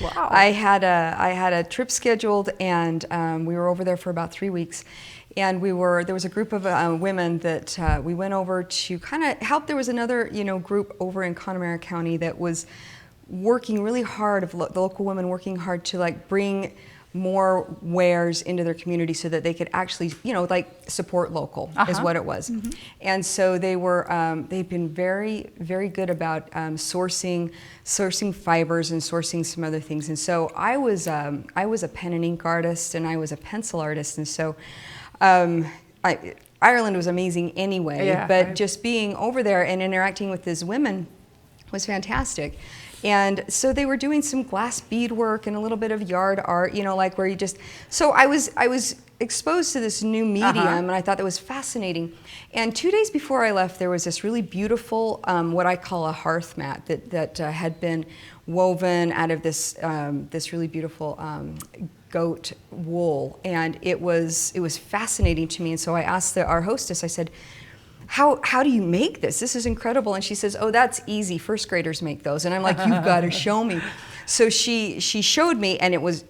Wow. I had a trip scheduled, and we were over there for about 3 weeks. And there was a group of women that we went over to kind of help. There was another, group over in Connemara County that was working really hard, the local women working hard to like bring more wares into their community so that they could actually, support local is what it was. Mm-hmm. And so they've been very, very good about sourcing fibers and sourcing some other things. And so I was a pen and ink artist, and I was a pencil artist, and so Ireland was amazing anyway, but just being over there and interacting with these women was fantastic. And so they were doing some glass beadwork and a little bit of yard art, like where you just, so I was exposed to this new medium, and I thought that was fascinating. And 2 days before I left, there was this really beautiful, what I call a hearth mat that had been woven out of this really beautiful goat wool, and it was fascinating to me. And so I asked our hostess, I said, how do you make this? This is incredible. And she says, oh, that's easy. First graders make those. And I'm like, you've got to show me. So she showed me, and it was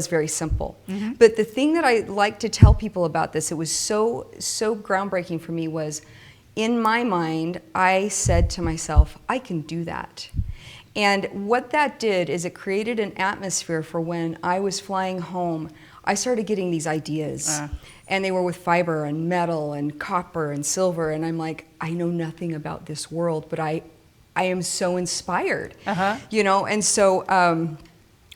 very simple. Mm-hmm. But the thing that I like to tell people about this, it was so groundbreaking for me, was in my mind, I said to myself, I can do that. And what that did is it created an atmosphere for when I was flying home, I started getting these ideas. And they were with fiber and metal and copper and silver. And I'm like, I know nothing about this world, but I am so inspired, And so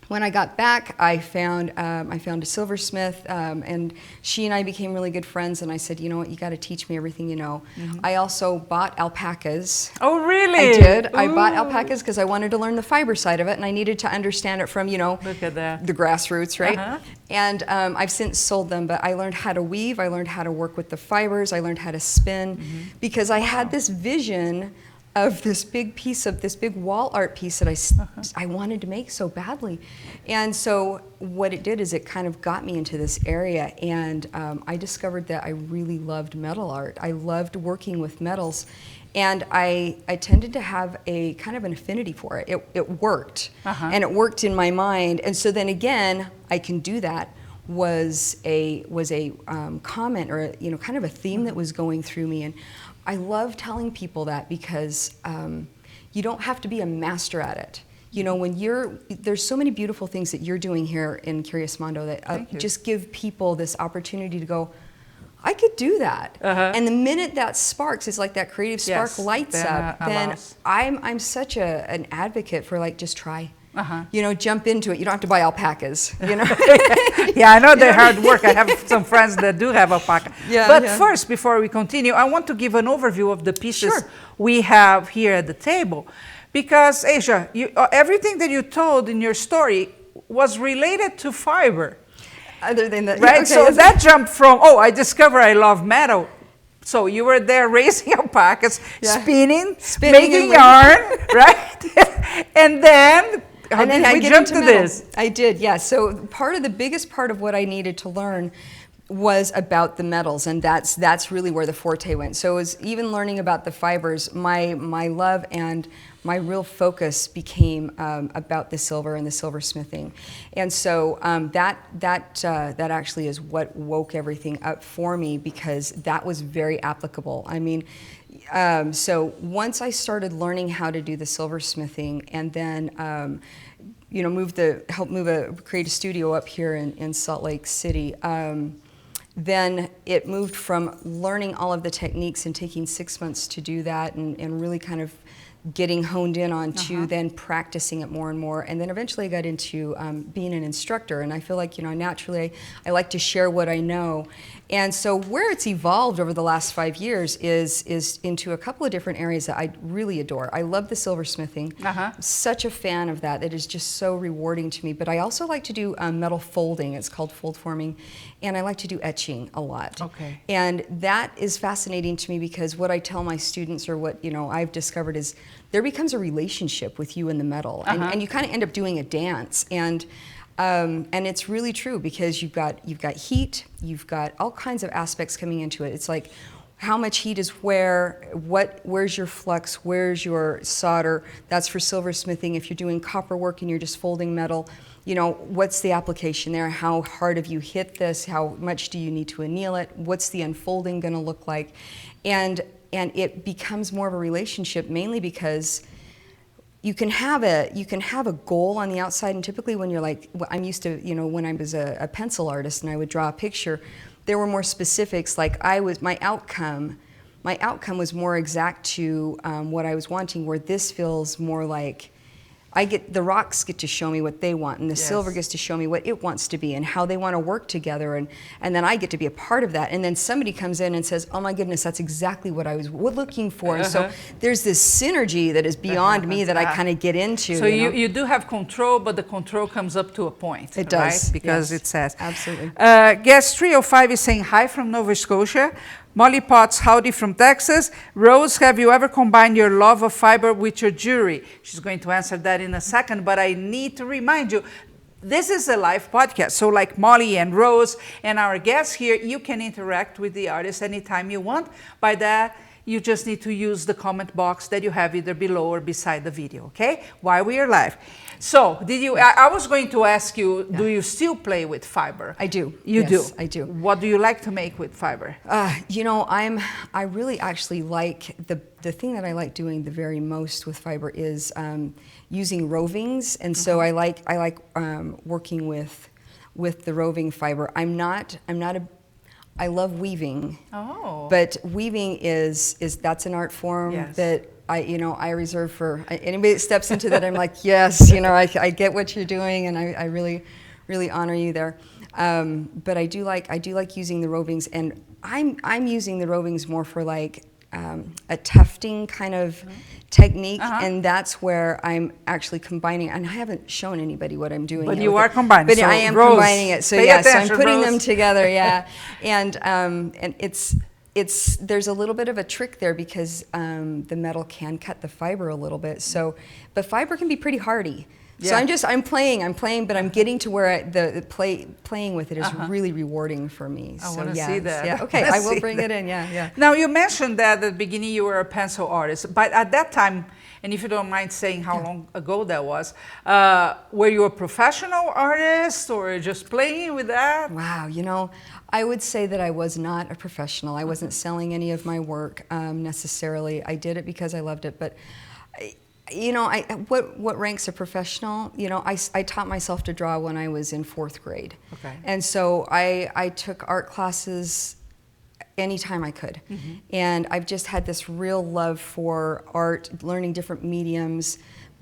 when I got back, I found a silversmith, and she and I became really good friends. And I said, you know what, you got to teach me everything you know. Mm-hmm. I also bought alpacas. Oh, really? I did. Ooh. I bought alpacas because I wanted to learn the fiber side of it, and I needed to understand it from, Look at that. The grassroots, right? And I've since sold them, but I learned how to weave. I learned how to work with the fibers. I learned how to spin, because I had this vision of this big wall art piece that I wanted to make so badly. And so what it did is it kind of got me into this area, and I discovered that I really loved metal art. I loved working with metals, and I tended to have a kind of an affinity for it. It worked, and it worked in my mind. And so then again, I can do that was a comment, or kind of a theme that was going through me. And I love telling people that, because you don't have to be a master at it. There's so many beautiful things that you're doing here in Curious Mondo that just give people this opportunity to go, I could do that. And the minute that sparks, it's like that creative spark lights up, then I'm such an advocate for just try. Jump into it. You don't have to buy alpacas, Yeah, I know they're hard work. I have some friends that do have alpaca. First, before we continue, I want to give an overview of the pieces we have here at the table. Because, Asia, everything that you told in your story was related to fiber. Other than that, right? So that jumped from, I discover I love metal. So you were there raising alpacas, spinning making yarn, right? And then we jumped to this. I did, yeah. So the biggest part of what I needed to learn was about the metals, and that's really where the forte went. So it was even learning about the fibers. My love and my real focus became about the silver and the silversmithing, and so that actually is what woke everything up for me, because that was very applicable. I mean, so once I started learning how to do the silversmithing, and then create a studio up here in Salt Lake City. Then it moved from learning all of the techniques and taking 6 months to do that, and really kind of getting honed in on to then practicing it more and more. And then eventually I got into being an instructor, and I feel like, naturally I like to share what I know. And so where it's evolved over the last 5 years is into a couple of different areas that I really adore. I love the silversmithing. Such a fan of that. It is just so rewarding to me. But I also like to do metal folding. It's called fold forming. And I like to do etching a lot. Okay. And that is fascinating to me, because what I tell my students, or what I've discovered, is there becomes a relationship with you and the metal, and you kind of end up doing a dance. And it's really true, because you've got heat, you've got all kinds of aspects coming into it. It's like how much heat is where, where's your flux, where's your solder. That's for silversmithing. If you're doing copper work and you're just folding metal, you know, what's the application there? How hard have you hit this? How much do you need to anneal it? What's the unfolding going to look like? And it becomes more of a relationship, mainly because you can have a goal on the outside, and typically when you're like, I'm used to, you know, when I was a pencil artist and I would draw a picture, there were more specifics. Like my outcome was more exact to what I was wanting. Where this feels more like the rocks get to show me what they want, and the silver gets to show me what it wants to be and how they want to work together, and then I get to be a part of that. And then somebody comes in and says, oh my goodness, that's exactly what I was looking for. And so there's this synergy that is beyond me that I kind of get into. So you do have control, but the control comes up to a point. It does. Right? Because it says. Absolutely. Guest 305 is saying hi from Nova Scotia. Molly Potts, howdy from Texas. Rose, have you ever combined your love of fiber with your jewelry? She's going to answer that in a second, but I need to remind you, this is a live podcast. So like Molly and Rose and our guests here, you can interact with the artist anytime you want. By that, you just need to use the comment box that you have either below or beside the video, okay? While we are live. So, I was going to ask you, do you still play with fiber? I do. You do? I do. What do you like to make with fiber? You know, I really actually like, the thing that I like doing the very most with fiber is using rovings. And so I like working with the roving fiber. I love weaving. Oh. But weaving that's an art form that I reserve for anybody that steps into that. I'm like, yes, you know, I get what you're doing, and I really, really honor you there. But I do like using the rovings, and I'm using the rovings more for like a tufting kind of technique, and that's where I'm actually combining. And I haven't shown anybody what I'm doing. But you are combining. But so I am combining it. So yeah, so I'm putting them together. Yeah, and there's a little bit of a trick there because the metal can cut the fiber a little bit. So, but fiber can be pretty hardy. Yeah. So I'm playing, but I'm getting to where playing with it is really rewarding for me. I want to see that. Yeah, okay, I will bring it in, yeah. Now, you mentioned that at the beginning you were a pencil artist, but at that time, and if you don't mind saying how long ago that was, were you a professional artist or just playing with that? Wow, you know, I would say that I was not a professional. I wasn't selling any of my work necessarily. I did it because I loved it, but you know, what ranks a professional? You know, I taught myself to draw when I was in 4th grade. Okay. And so I took art classes anytime I could. And I've just had this real love for art, learning different mediums,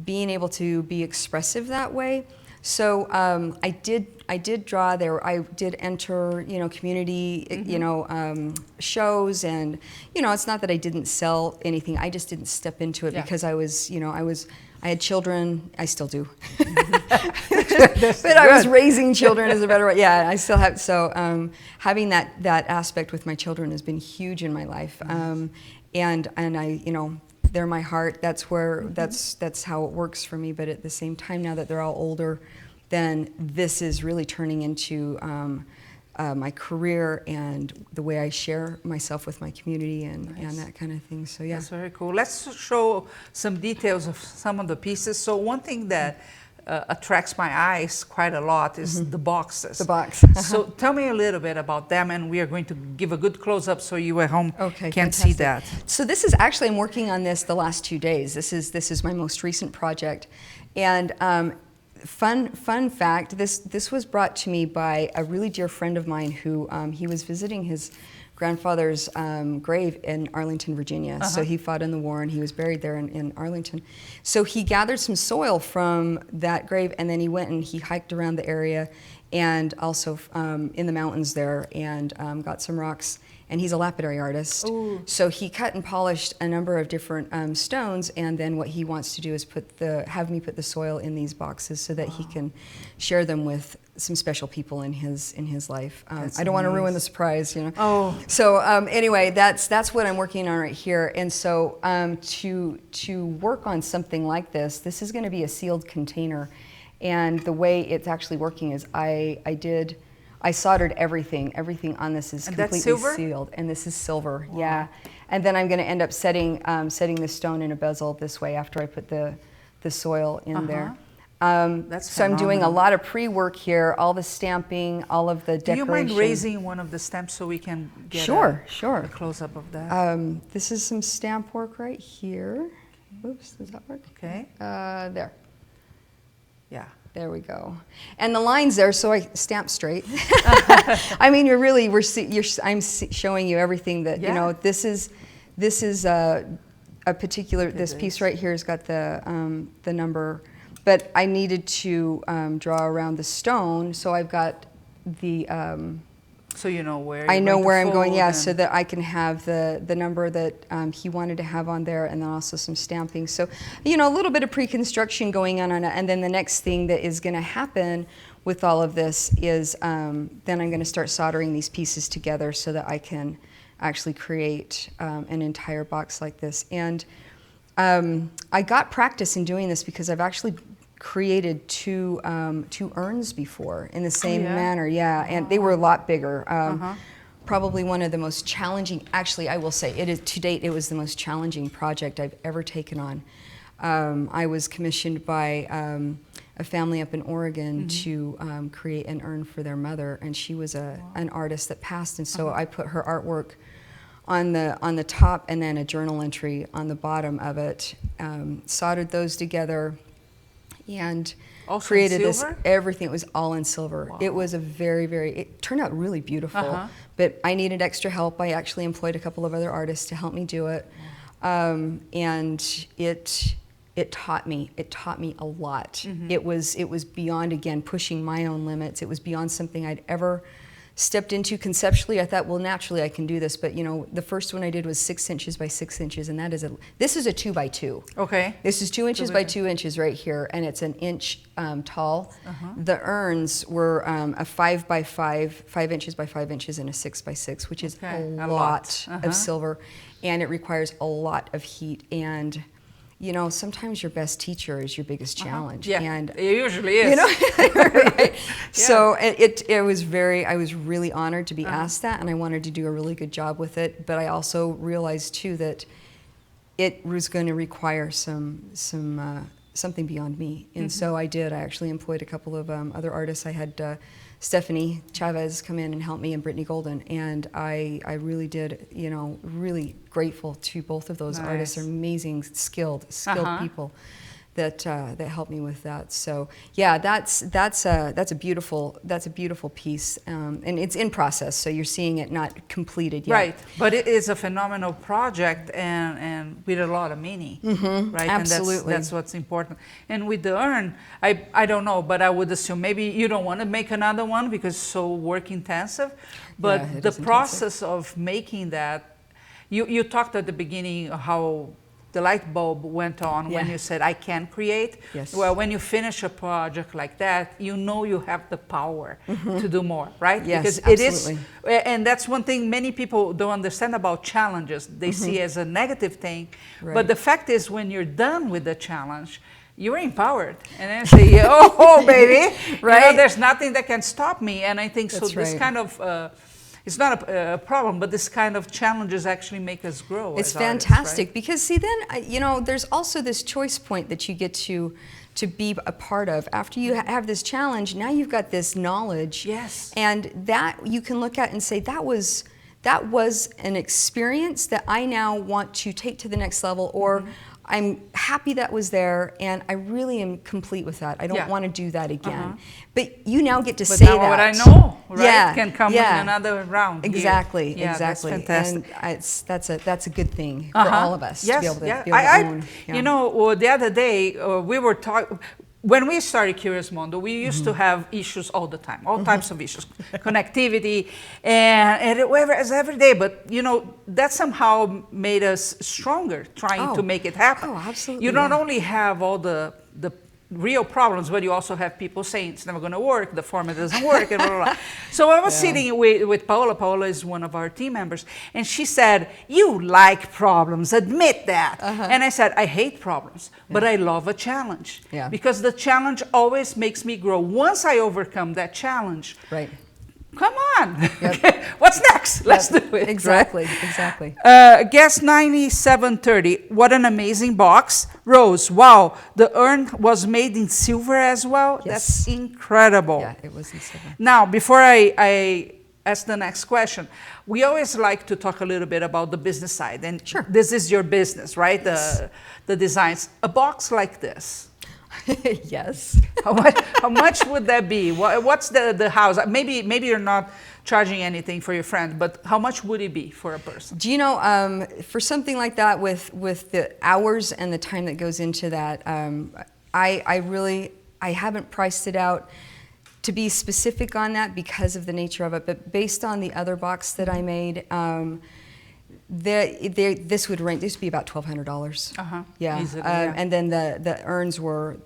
being able to be expressive that way. So I did draw there. I did enter, you know, community, you know, shows, and you know, it's not that I didn't sell anything. I just didn't step into it because I was, you know, I had children. I still do, but I was raising children is a better way. Yeah, I still have. So having that aspect with my children has been huge in my life, and I, you know, they're my heart. That's where that's how it works for me. But at the same time, now that they're all older, then this is really turning into my career and the way I share myself with my community and that kind of thing. So yeah, that's very cool. Let's show some details of some of the pieces. So one thing that attracts my eyes quite a lot is the boxes. The box. So tell me a little bit about them, and we are going to give a good close-up so you at home can see that. So this is actually, I'm working on this the last 2 days. This is my most recent project. And fun fact, this was brought to me by a really dear friend of mine who he was visiting his grandfather's grave in Arlington, Virginia. So he fought in the war and he was buried there in Arlington. So he gathered some soil from that grave, and then he went and he hiked around the area and also in the mountains there, and got some rocks. And he's a lapidary artist. Ooh. So he cut and polished a number of different stones, and then what he wants to do is have me put the soil in these boxes so that he can share them with some special people in his life. I don't want to ruin the surprise, you know. Oh. So anyway, that's what I'm working on right here. And so to work on something like this is going to be a sealed container, and the way it's actually working is I I soldered everything. Everything on this is completely sealed. And this is silver, wow. Yeah. And then I'm going to end up setting the stone in a bezel this way after I put the soil in there. So I'm doing a lot of pre-work here, all the stamping, all of the decoration. Do you mind raising one of the stamps so we can get a close-up of that? This is some stamp work right here. Oops, does that work? Okay. There. Yeah. There we go. And the line's there, so I stamp straight. I mean, I'm showing you everything that, you know, this is a particular, this piece right here has got the number, but I needed to draw around the stone, so I've got the, so you know where I know where I'm going, yeah, so that I can have the number that he wanted to have on there, and then also some stamping. So, you know, a little bit of pre-construction going on it, and then the next thing that is going to happen with all of this is then I'm going to start soldering these pieces together so that I can actually create an entire box like this. And I got practice in doing this because I've actually created two urns before in the same manner, and they were a lot bigger. Probably one of the most challenging, actually I will say, to date it was the most challenging project I've ever taken on. I was commissioned by a family up in Oregon to create an urn for their mother, and she was an artist that passed, and so I put her artwork on the top and then a journal entry on the bottom of it, soldered those together, and also created this, everything. It was all in silver. Wow. It was a it turned out really beautiful, but I needed extra help. I actually employed a couple of other artists to help me do it. And it taught me a lot. It was beyond, again, pushing my own limits. It was beyond something I'd ever stepped into conceptually. I thought, well, naturally I can do this, but you know, the first one I did was 6 inches by 6 inches, and this is a 2 by 2. Okay. This is 2 inches by 2 inches right here, and it's an inch tall. The urns were a 5 by 5 inches by 5 inches, and a 6 by 6, which is a lot of silver, and it requires a lot of heat. And you know, sometimes your best teacher is your biggest challenge. Yeah, and it usually is. You know, right? So I was really honored to be asked that, and I wanted to do a really good job with it. But I also realized too that it was going to require something beyond me, and so I did. I actually employed a couple of other artists. I had Stephanie Chavez come in and help me, and Brittany Golden, and I really did, you know, really grateful to both of those artists. They're amazing, skilled people that helped me with that. So yeah, that's a beautiful piece, and it's in process. So you're seeing it not completed yet. Right, but it is a phenomenal project and with a lot of meaning. Right, absolutely. And that's what's important. And with the urn, I don't know, but I would assume maybe you don't want to make another one because it's so work intensive. But the process of making that, you talked at the beginning how the light bulb went on when you said, I can create. Yes. Well, when you finish a project like that, you know you have the power to do more, right? Yes, because absolutely. it is, and that's one thing many people don't understand about challenges. They see as a negative thing. Right. But the fact is, when you're done with the challenge, you're empowered. And then say, oh, baby, right? You know, there's nothing that can stop me. And I think that's so this kind of, it's not a problem, but this kind of challenges actually make us grow. It's as fantastic, artists, right? because see, then you know, there's also this choice point that you get to be a part of. After you have this challenge, now you've got this knowledge, and that you can look at and say, that was an experience that I now want to take to the next level, or I'm happy that was there, and I really am complete with that. I don't want to do that again. But you now get to say that. But now what I know, right, can come in another round. Exactly, here. exactly. That's fantastic. And that's a good thing for all of us to be able to own. You know, the other day we were talking. When we started Curious Mondo, we used to have issues all the time, all types of issues, connectivity, and it was every day. But you know, that somehow made us stronger, trying to make it happen. Oh, absolutely. You not only have all the real problems, but you also have people saying it's never going to work, the format doesn't work, and blah, blah, blah. So I was sitting with Paola. Paola is one of our team members, and she said, you like problems, admit that. And I said, I hate problems, but I love a challenge. Because the challenge always makes me grow. Once I overcome that challenge, Come on. Yep. What's next? Let's do it. Exactly. Right? Exactly. Guest 9730. What an amazing box. Rose, wow. The urn was made in silver as well. Yes. That's incredible. Yeah, it was in silver. Now, before I ask the next question, we always like to talk a little bit about the business side. And sure. This is your business, right? Yes. The designs. A box like this. Yes. How much would that be? What's the house? Maybe you're not charging anything for your friend, but how much would it be for a person? Do you know, for something like that, with the hours and the time that goes into that, I haven't priced it out to be specific on that because of the nature of it, but based on the other box that I made, this would be about $1,200. Yeah. Easily, yeah. And then the urns were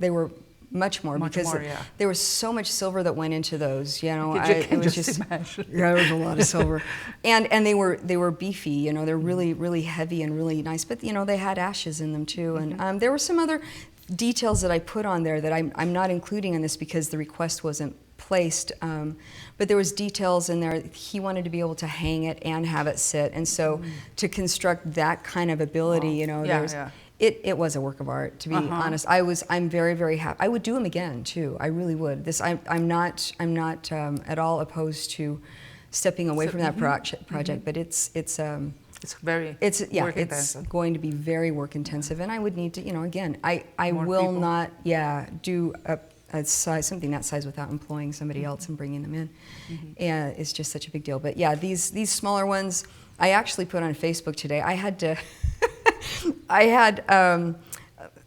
much more because there was so much silver that went into those. You know, it was just imagine. Yeah, there was a lot of silver, and they were beefy. You know, they're really heavy and really nice. But you know, they had ashes in them too, and there were some other details that I put on there that I'm not including in this because the request wasn't placed, but there was details in there. He wanted to be able to hang it and have it sit, and so to construct that kind of ability, you know, it was a work of art, to be honest. I'm very happy. I would do them again too. I really would. I'm not at all opposed to stepping away from that project, but it's going to be very work intensive, and I would need to, you know, again, I will not do a size, something that size without employing somebody else and bringing them in. And it's just such a big deal. But yeah, these smaller ones, I actually put on Facebook today. I had to,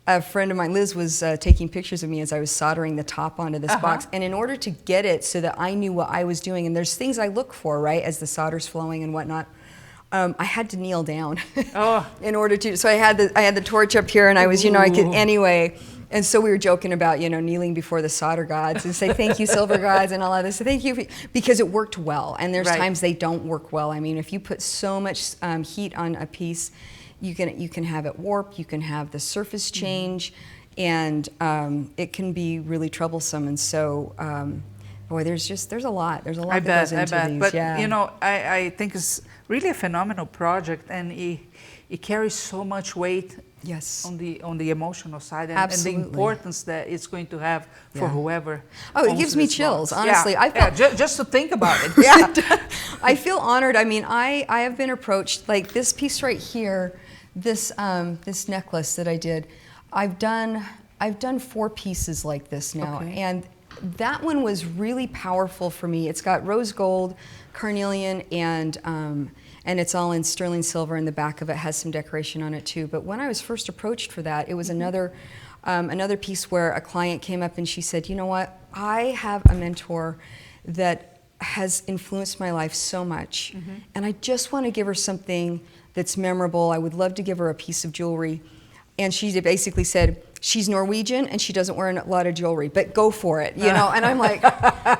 a friend of mine, Liz, was taking pictures of me as I was soldering the top onto this box. And in order to get it so that I knew what I was doing, and there's things I look for, right, as the solder's flowing and whatnot, I had to kneel down in order to, so I had the torch up here and I was, you know, I could anyway. And so we were joking about, you know, kneeling before the solder gods and say, thank you, silver gods, and all of this. So thank you, because it worked well. And there's times they don't work well. I mean, if you put so much heat on a piece, you can have it warp, you can have the surface change, and it can be really troublesome. And so, boy, there's a lot. There's a lot that goes into these. But you know, I think it's really a phenomenal project, and it carries so much weight. Yes. On the emotional side, and the importance that it's going to have for whoever. Oh, it gives me chills, honestly. Just to think about it. Yeah. I feel honored. I mean, I have been approached, like this piece right here, this necklace that I did. I've done 4 pieces like this now, and that one was really powerful for me. It's got rose gold, carnelian, and it's all in sterling silver, and the back of it has some decoration on it too. But when I was first approached for that, it was another piece where a client came up and she said, you know what, I have a mentor that has influenced my life so much, and I just want to give her something that's memorable. I would love to give her a piece of jewelry. And she basically said, she's Norwegian and she doesn't wear a lot of jewelry, but go for it, you know. And I'm like,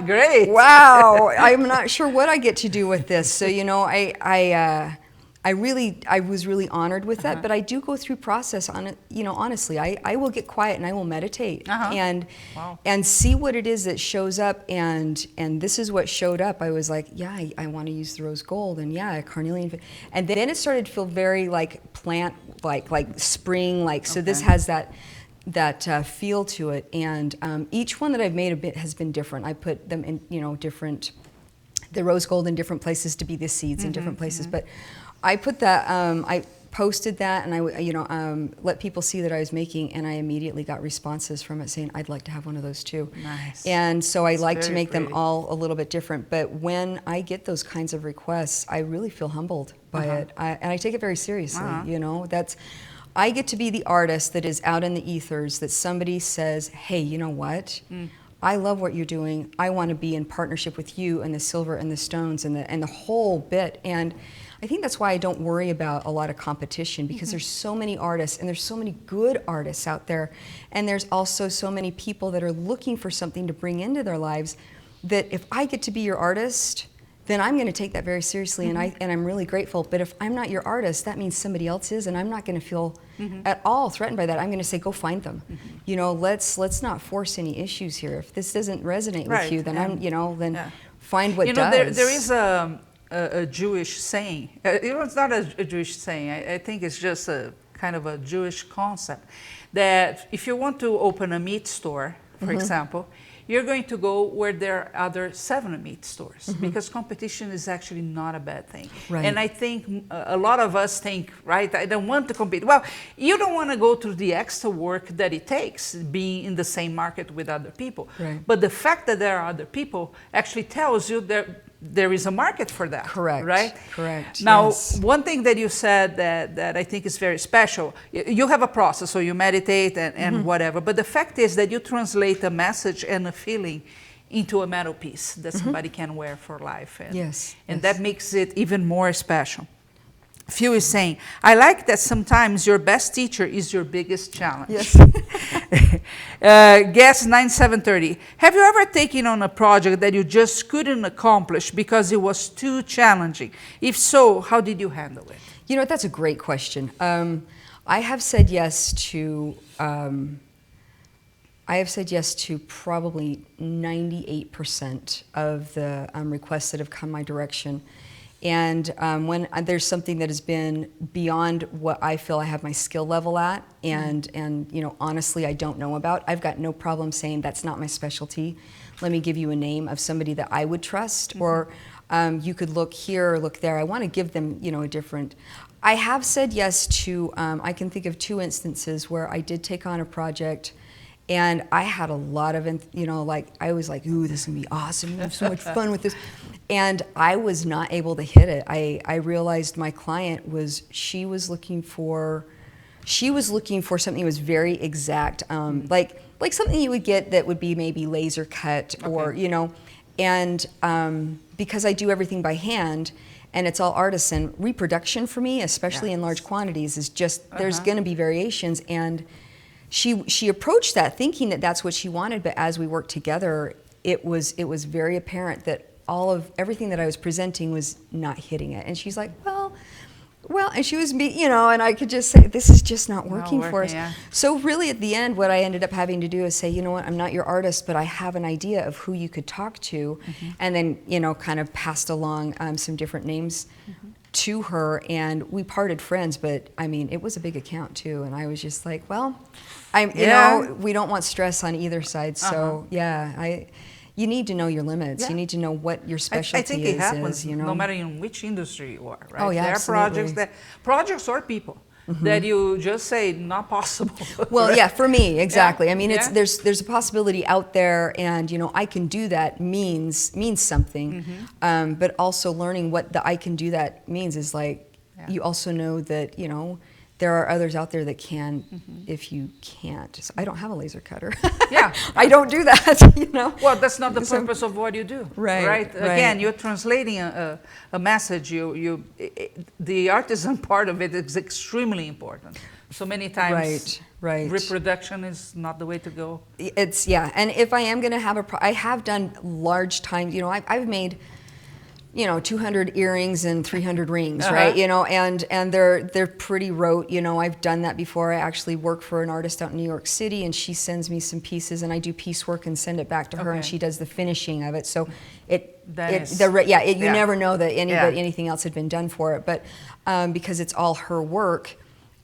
great. Wow, I'm not sure what I get to do with this. So, you know, I was really honored with that, but I do go through process on it, you know, honestly. I will get quiet and I will meditate and see what it is that shows up, and this is what showed up. I was like, yeah, I want to use the rose gold, and carnelian, and then it started to feel very like plant, like spring, like, so this has that feel to it, and each one that I've made has been different. I put them in, you know, the rose gold in different places to be the seeds in different places, but I put that, I posted that, and I let people see that I was making, and I immediately got responses from it saying, I'd like to have one of those too. Nice. And so I like to make them all a little bit different, but when I get those kinds of requests, I really feel humbled by it, and I take it very seriously, you know. I get to be the artist that is out in the ethers, that somebody says, hey, you know what? I love what you're doing. I want to be in partnership with you and the silver and the stones and the whole bit. And I think that's why I don't worry about a lot of competition, because there's so many artists, and there's so many good artists out there, and there's also so many people that are looking for something to bring into their lives, that if I get to be your artist, then I'm going to take that very seriously, and I'm really grateful. But if I'm not your artist, that means somebody else is, and I'm not going to feel at all threatened by that. I'm going to say, go find them. You know, let's not force any issues here. If this doesn't resonate with you, then find what does. There is a Jewish saying. It's not a Jewish saying. I think it's just a kind of a Jewish concept that if you want to open a meat store, for example, you're going to go where there are other 7 meat stores because competition is actually not a bad thing. Right. And I think a lot of us think, right, I don't want to compete. Well, you don't want to go through the extra work that it takes being in the same market with other people. Right. But the fact that there are other people actually tells you that there is a market for that. Correct. Right? Correct. Now, yes. one thing that you said that I think is very special, you have a process, so you meditate and whatever, but the fact is that you translate a message and a feeling into a metal piece that somebody can wear for life. And, yes. And that makes it even more special. Phil is saying, I like that sometimes your best teacher is your biggest challenge. Yes. Guess 9730. Have you ever taken on a project that you just couldn't accomplish because it was too challenging? If so, how did you handle it? You know, that's a great question. I have said yes to probably 98% of the requests that have come my direction. And when there's something that has been beyond what I feel I have my skill level at, and you know, honestly, I don't know about, I've got no problem saying that's not my specialty. Let me give you a name of somebody that I would trust, or you could look here or look there. I want to give them, you know, a different. I have said yes to. I can think of 2 instances where I did take on a project. And I had a lot of, you know, like, I was like, ooh, this is gonna be awesome. I have so much fun with this. And I was not able to hit it. I realized my client was, she was looking for something that was very exact, like something you would get that would be maybe laser cut or, you know, and because I do everything by hand and it's all artisan, reproduction for me, especially in large quantities, is just, there's gonna be variations. And she approached that thinking that that's what she wanted, but as we worked together, it was very apparent that everything that I was presenting was not hitting it. And she's like, well, and she was, you know, and I could just say, this is just not working for us. Yeah. So really at the end, what I ended up having to do is say, you know what, I'm not your artist, but I have an idea of who you could talk to, and then, you know, kind of passed along some different names to her, and we parted friends, but I mean, it was a big account too, and I was just like, well, you know, we don't want stress on either side, so you need to know your limits. You need to know what your specialty is. I think it happens, you know? no matter in which industry you are, right? Oh, yeah, there absolutely. are projects or people that you just say not possible. Well, right? yeah, for me, exactly. I mean, there's a possibility out there, and you know, I can do that means something. But also learning what the I can do that means is like, you also know that, you know, there are others out there that can if you can't. So I don't have a laser cutter. I don't do that, you know. Well, that's not the purpose of what you do. Right. Again, you're translating a message. The artisan part of it is extremely important. So many times reproduction is not the way to go. It's, and if I am gonna have I have done large times, you know, I've made, you know, 200 earrings and 300 rings, right? You know, and they're pretty rote. You know, I've done that before. I actually work for an artist out in New York City, and she sends me some pieces, and I do piecework and send it back to her, and she does the finishing of it. So you never know that anything else had been done for it, but because it's all her work.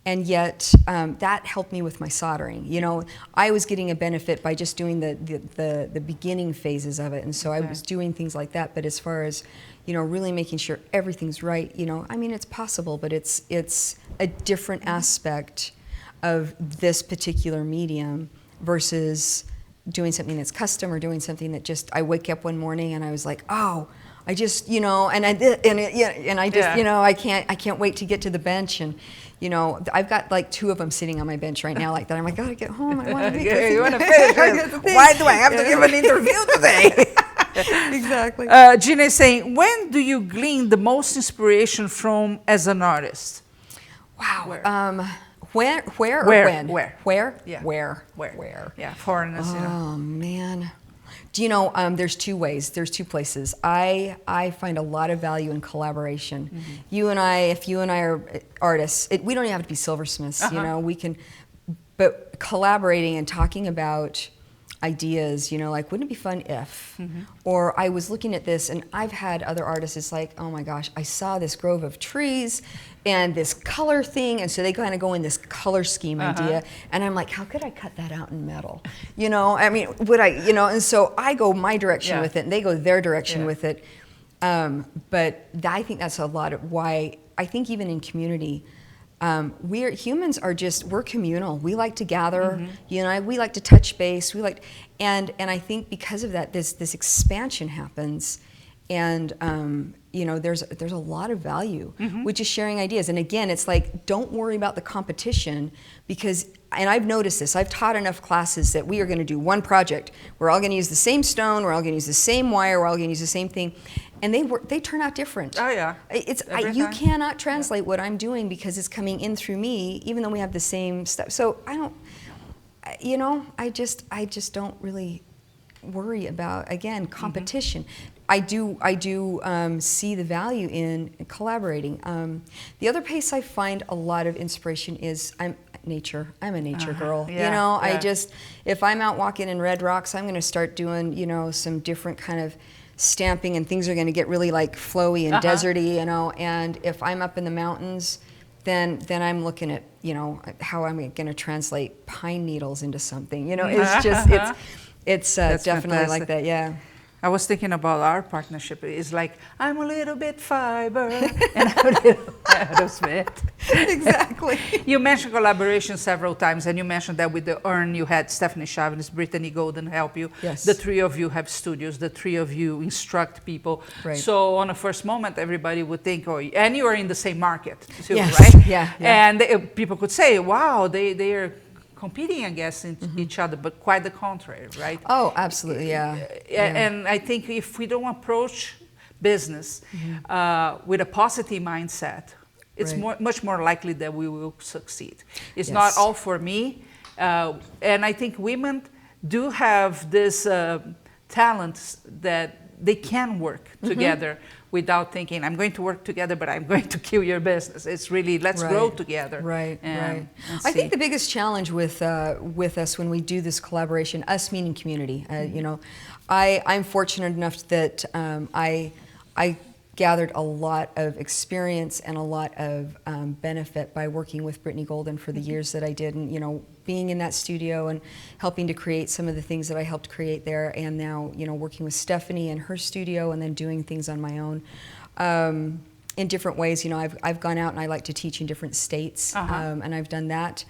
And yet, that helped me with my soldering. You know, I was getting a benefit by just doing the beginning phases of it, and so I was doing things like that. But as far as, you know, really making sure everything's right, you know, I mean, it's possible, but it's a different aspect of this particular medium versus doing something that's custom or doing something that just, I wake up one morning and I was like, oh, I just, you know, and I did, and I just, you know, I can't wait to get to the bench. And you know, I've got like 2 of them sitting on my bench right now like that. I'm like, I gotta get home. I want to you want to finish. Why do I have to give an interview today? Exactly. Gina is saying, when do you glean the most inspiration from as an artist? Wow. Where or when? Where? Yeah. Where? Yeah, foreigners. You know. Oh man. Do you know, there's 2 ways, there's 2 places. I find a lot of value in collaboration. You and I, if you and I are artists, we don't even have to be silversmiths, you know, we can, but collaborating and talking about ideas, you know, like, wouldn't it be fun if? Or I was looking at this, and I've had other artists, it's like, oh my gosh, I saw this grove of trees and this color thing, and so they kind of go in this color scheme idea, and I'm like, how could I cut that out in metal? You know, I mean, would I, you know, and so I go my direction with it, and they go their direction with it. But I think that's a lot of why, I think even in community, humans are just, we're communal. We like to gather, you know, we like to touch base. We like, and I think because of that, this expansion happens, and you know, there's a lot of value, which is sharing ideas. And again, it's like, don't worry about the competition, because, and I've noticed this, I've taught enough classes that we are going to do one project. We're all going to use the same stone, we're all going to use the same wire, we're all going to use the same thing. And they turn out different. Oh yeah. You cannot translate what I'm doing because it's coming in through me, even though we have the same stuff. So I don't, you know, I just don't really worry about, again, competition. I do see the value in collaborating. The other place I find a lot of inspiration is nature. I'm a nature girl. Yeah, you know, yeah. If I'm out walking in Red Rocks, I'm going to start doing, you know, some different kind of stamping, and things are going to get really like flowy and deserty, you know. And if I'm up in the mountains, then I'm looking at, you know, how I'm going to translate pine needles into something. You know, it's just it's definitely fantastic. like that. Yeah. I was thinking about our partnership. It's like, I'm a little bit fiber and I'm a little Aerosmith. Exactly. You mentioned collaboration several times, and you mentioned that with the urn you had Stephanie Chavez, Brittany Golden help you. Yes. The three of you have studios. The three of you instruct people. Right. So on a first moment, everybody would think, oh, and you are in the same market too, Yes. right? Yeah. And people could say, wow, they are competing against each other, but quite the contrary, right? Oh, absolutely, yeah. And I think if we don't approach business with a positive mindset, it's much more likely that we will succeed. It's not all for me, and I think women do have this talent that they can work together without thinking, I'm going to work together, but I'm going to kill your business. It's really, let's grow together. Right. I think the biggest challenge with us when we do this collaboration, us meaning community, you know, I'm fortunate enough that I gathered a lot of experience and a lot of benefit by working with Brittany Golden for the years that I did, and, you know, being in that studio and helping to create some of the things that I helped create there, and now, you know, working with Stephanie in her studio, and then doing things on my own in different ways. You know, I've gone out and I like to teach in different states, and I've done that,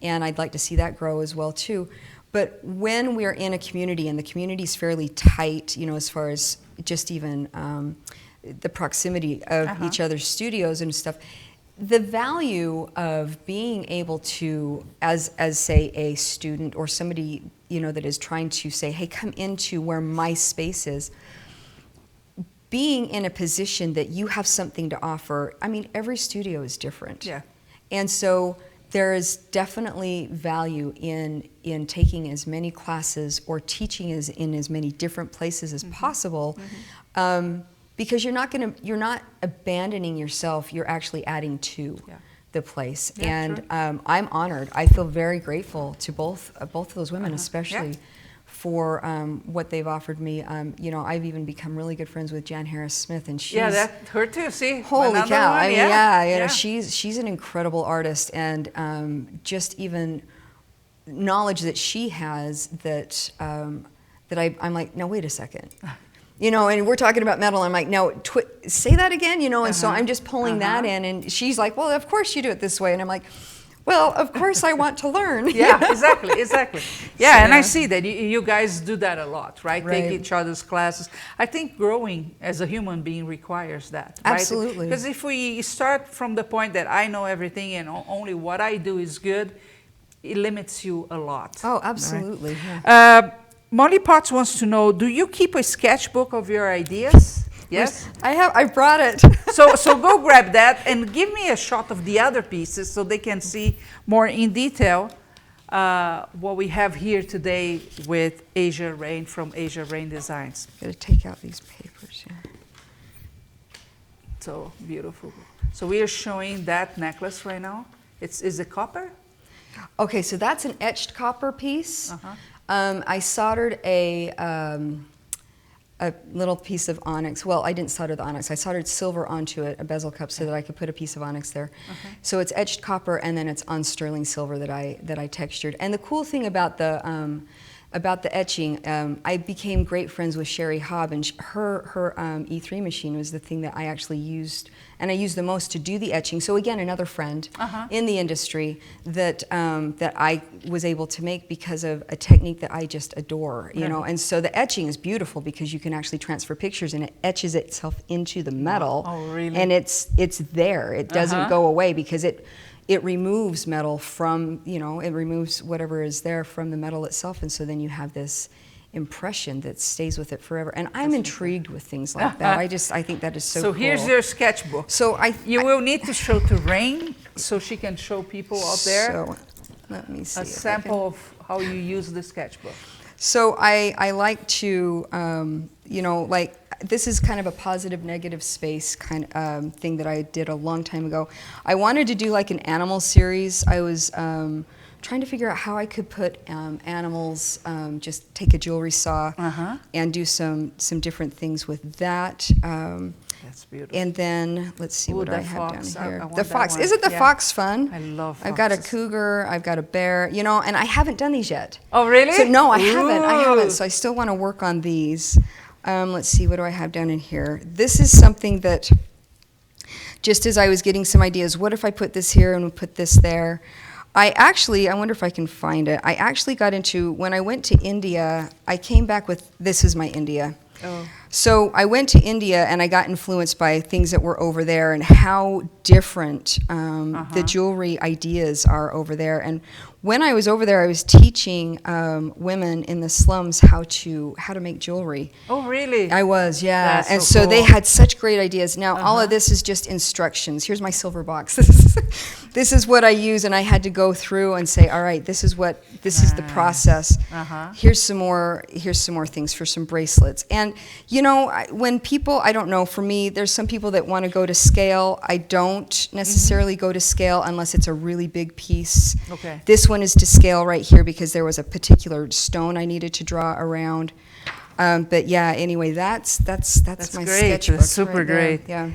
and I'd like to see that grow as well too. But when we're in a community and the community's fairly tight, you know, as far as just even the proximity of each other's studios and stuff, the value of being able to, as say a student or somebody, you know, that is trying to say, hey, come into where my space is, being in a position that you have something to offer. I mean, every studio is different. Yeah. And so there is definitely value in taking as many classes or teaching in as many different places as possible. Because you're not abandoning yourself, you're actually adding to the place. And I'm honored. I feel very grateful to both of those women, especially for what they've offered me. You know, I've even become really good friends with Jan Harris Smith, and she's her too. See, holy cow! I mean, you know, she's she's an incredible artist, and just even knowledge that she has that I'm like, no, wait a second. You know, and we're talking about metal. I'm like, no, say that again, you know. And so I'm just pulling that in, and she's like, well, of course you do it this way. And I'm like, well, of course I want to learn. Exactly. Yeah, so, and I see that you guys do that a lot, right? Take each other's classes. I think growing as a human being requires that, right? Absolutely. Because if we start from the point that I know everything and only what I do is good, it limits you a lot. Oh, absolutely. Right? Yeah. Molly Potts wants to know, do you keep a sketchbook of your ideas? Yes? I brought it. So go grab that and give me a shot of the other pieces so they can see more in detail what we have here today with Asia Raine from Asia Raine Designs. I'm going to take out these papers here. So beautiful. So we are showing that necklace right now. Is it copper? Okay, so that's an etched copper piece. I soldered a little piece of onyx. Well, I didn't solder the onyx. I soldered silver onto it, a bezel cup, so that I could put a piece of onyx there. So it's etched copper, and then it's on sterling silver that I textured. And the cool thing about the etching, I became great friends with Sherry Hobb, and her E3 machine was the thing that I actually used, and I used the most to do the etching. So again, another friend in the industry that I was able to make because of a technique that I just adore, you know. And so the etching is beautiful because you can actually transfer pictures, and it etches itself into the metal. Oh, really? And it's there. It doesn't go away because it removes metal from, you know, it removes whatever is there from the metal itself, and so then you have this impression that stays with it forever. And I'm intrigued with things like that. I think that is so cool. So here's your sketchbook. So you will need to show to Raine so she can show people out there. So let me see a sample of how you use the sketchbook. So I like to, you know, like, this is kind of a positive negative space kind of thing that I did a long time ago. I wanted to do like an animal series. I was trying to figure out how I could put animals, just take a jewelry saw and do some different things with that. That's beautiful. And then, let's see, what do I have down here? I The fox. Isn't the fox fun? I love foxes. I've got a cougar, I've got a bear, you know, and I haven't done these yet. Oh, really? So, no, I haven't. So I still want to work on these. Let's see, what do I have down in here? This is something that, just as I was getting some ideas, what if I put this here and we put this there? I wonder if I can find it. I actually got into, when I went to India, I came back with, this is my India. Oh. So I went to India and I got influenced by things that were over there and how different the jewelry ideas are over there. And when I was over there, I was teaching women in the slums how to make jewelry. Oh, really? I was, yeah. That's and so so cool. they had such great ideas. Now, all of this is just instructions. Here's my silver box. This is what I use, and I had to go through and say, all right, this is the process. Here's some more things for some bracelets. And you know, when people, I don't know, for me, there's some people that want to go to scale. I don't necessarily go to scale unless it's a really big piece. Okay. This one is to scale right here because there was a particular stone I needed to draw around. But yeah, anyway, that's my great. sketchbook. That's super right there. great.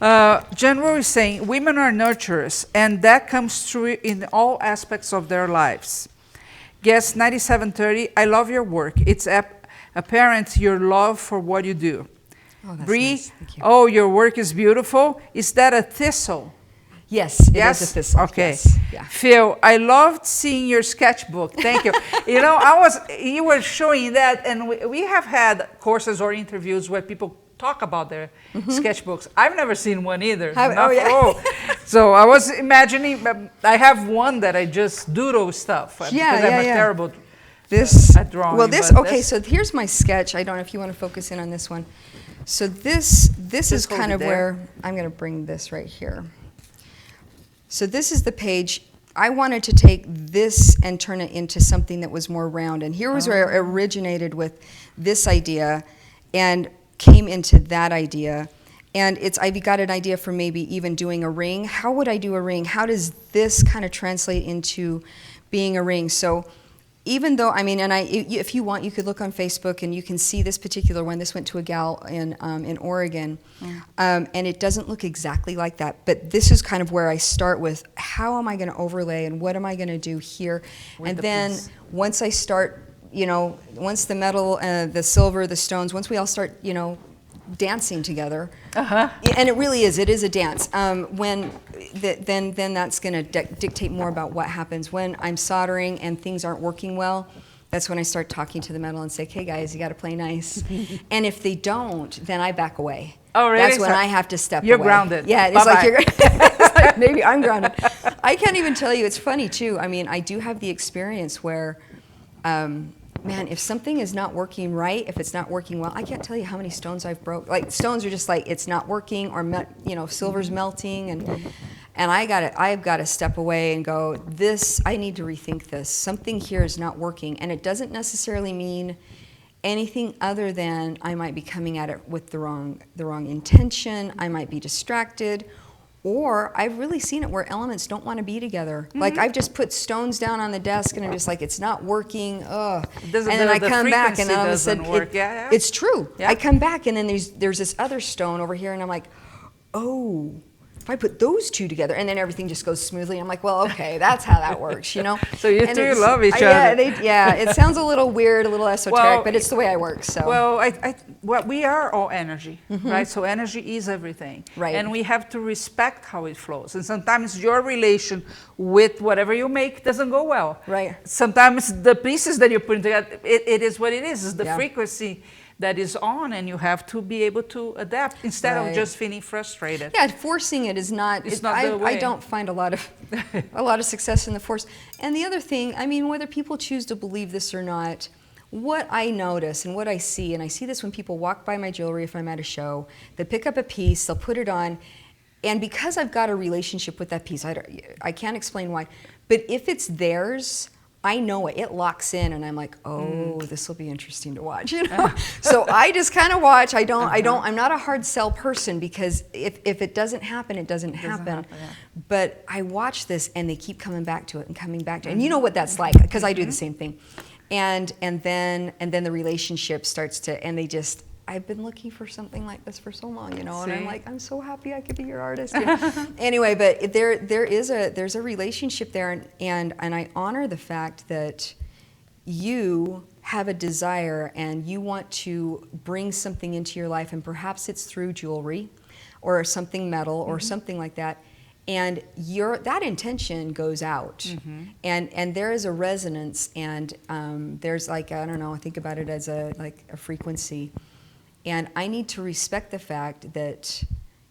Yeah. General is saying women are nurturers, and that comes through in all aspects of their lives. Guest 9730, I love your work. It's apparent your love for what you do. Oh, that's Bree, nice. Thank you. Oh, your work is beautiful. Is that a thistle? Yes, it is a thistle. Okay. Yes. Yeah. Phil, I loved seeing your sketchbook. Thank you. You know, you were showing that, and we have had courses or interviews where people talk about their sketchbooks. I've never seen one either. So I was imagining, I have one that I just doodle stuff because I'm terrible at drawing. Well, so here's my sketch. I don't know if you want to focus in on this one. So this is kind of where, I'm going to bring this right here. So this is the page. I wanted to take this and turn it into something that was more round. And here was where it originated with this idea and came into that idea. And I got an idea for maybe even doing a ring. How would I do a ring? How does this kind of translate into being a ring? So even though, I mean, and if you want, you could look on Facebook and you can see this particular one. This went to a gal in Oregon, and it doesn't look exactly like that. But this is kind of where I start with, how am I going to overlay and what am I going to do here? And then once I start, you know, once the metal, the silver, the stones, once we all start, you know, dancing together, and it is a dance. Then that's going to dictate more about what happens when I'm soldering and things aren't working well. That's when I start talking to the metal and say, "Okay, guys, you got to play nice." And if they don't, then I back away. Oh, really? That's when I have to step away. You're grounded. Yeah, it's like it's like maybe I'm grounded. I can't even tell you. It's funny too. I mean, I do have the experience where. Man, if something is not working right, if it's not working well, I can't tell you how many stones I've broke. Like, stones are just like, it's not working, or you know, silver's melting, and I've got to step away and go, I need to rethink this. Something here is not working, and it doesn't necessarily mean anything other than I might be coming at it with the wrong intention. I might be distracted, Or I've really seen it where elements don't want to be together. Like I've just put stones down on the desk and I'm just like, it's not working. Ugh. And then I come back and all of a sudden, it's true. I come back and then there's this other stone over here and I'm like, oh, if I put those two together, and then everything just goes smoothly. I'm like, well, okay, that's how that works, you know? So you two love each other. Yeah, it sounds a little weird, a little esoteric, but it's the way I work, so. Well, we are all energy, right? So energy is everything. Right. And we have to respect how it flows. And sometimes your relation with whatever you make doesn't go well. Right. Sometimes the pieces that you put together, it is what it is. It's the frequency that is on, and you have to be able to adapt instead of just feeling frustrated. Yeah, forcing it is not. It's not the way. I don't find a lot of success in the force. And the other thing, I mean, whether people choose to believe this or not, what I notice and what I see, and I see this when people walk by my jewelry if I'm at a show, they pick up a piece, they'll put it on, and because I've got a relationship with that piece, I can't explain why, but if it's theirs, I know it locks in, and I'm like, oh, this will be interesting to watch, you know. So I just kind of watch. I'm not a hard sell person, because if it doesn't happen, it doesn't happen. But I watch this, and they keep coming back to it and coming back to it, and you know what that's like, because I do the same thing. And then the relationship starts to, and they just. I've been looking for something like this for so long, you know, and I'm like, I'm so happy I could be your artist. You know? Anyway, but there's a relationship there, and I honor the fact that you have a desire and you want to bring something into your life, and perhaps it's through jewelry or something metal or something like that. And that intention goes out, and there is a resonance, and there's like, I don't know, I think about it as a frequency. And I need to respect the fact that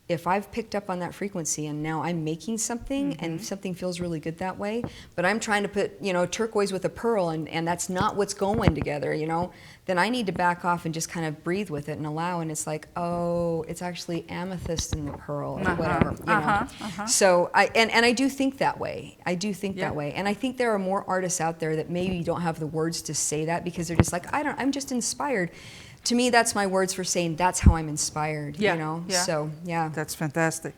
if I've picked up on that frequency and now I'm making something and something feels really good that way, but I'm trying to put, you know, turquoise with a pearl, and that's not what's going together, you know, then I need to back off and just kind of breathe with it and allow, and it's like, oh, it's actually amethyst in the pearl or whatever, you know. So I do think that way. I do think that way. And I think there are more artists out there that maybe don't have the words to say that, because they're just like, I'm just inspired. To me, that's my words for saying that's how I'm inspired, you know? So, yeah. That's fantastic.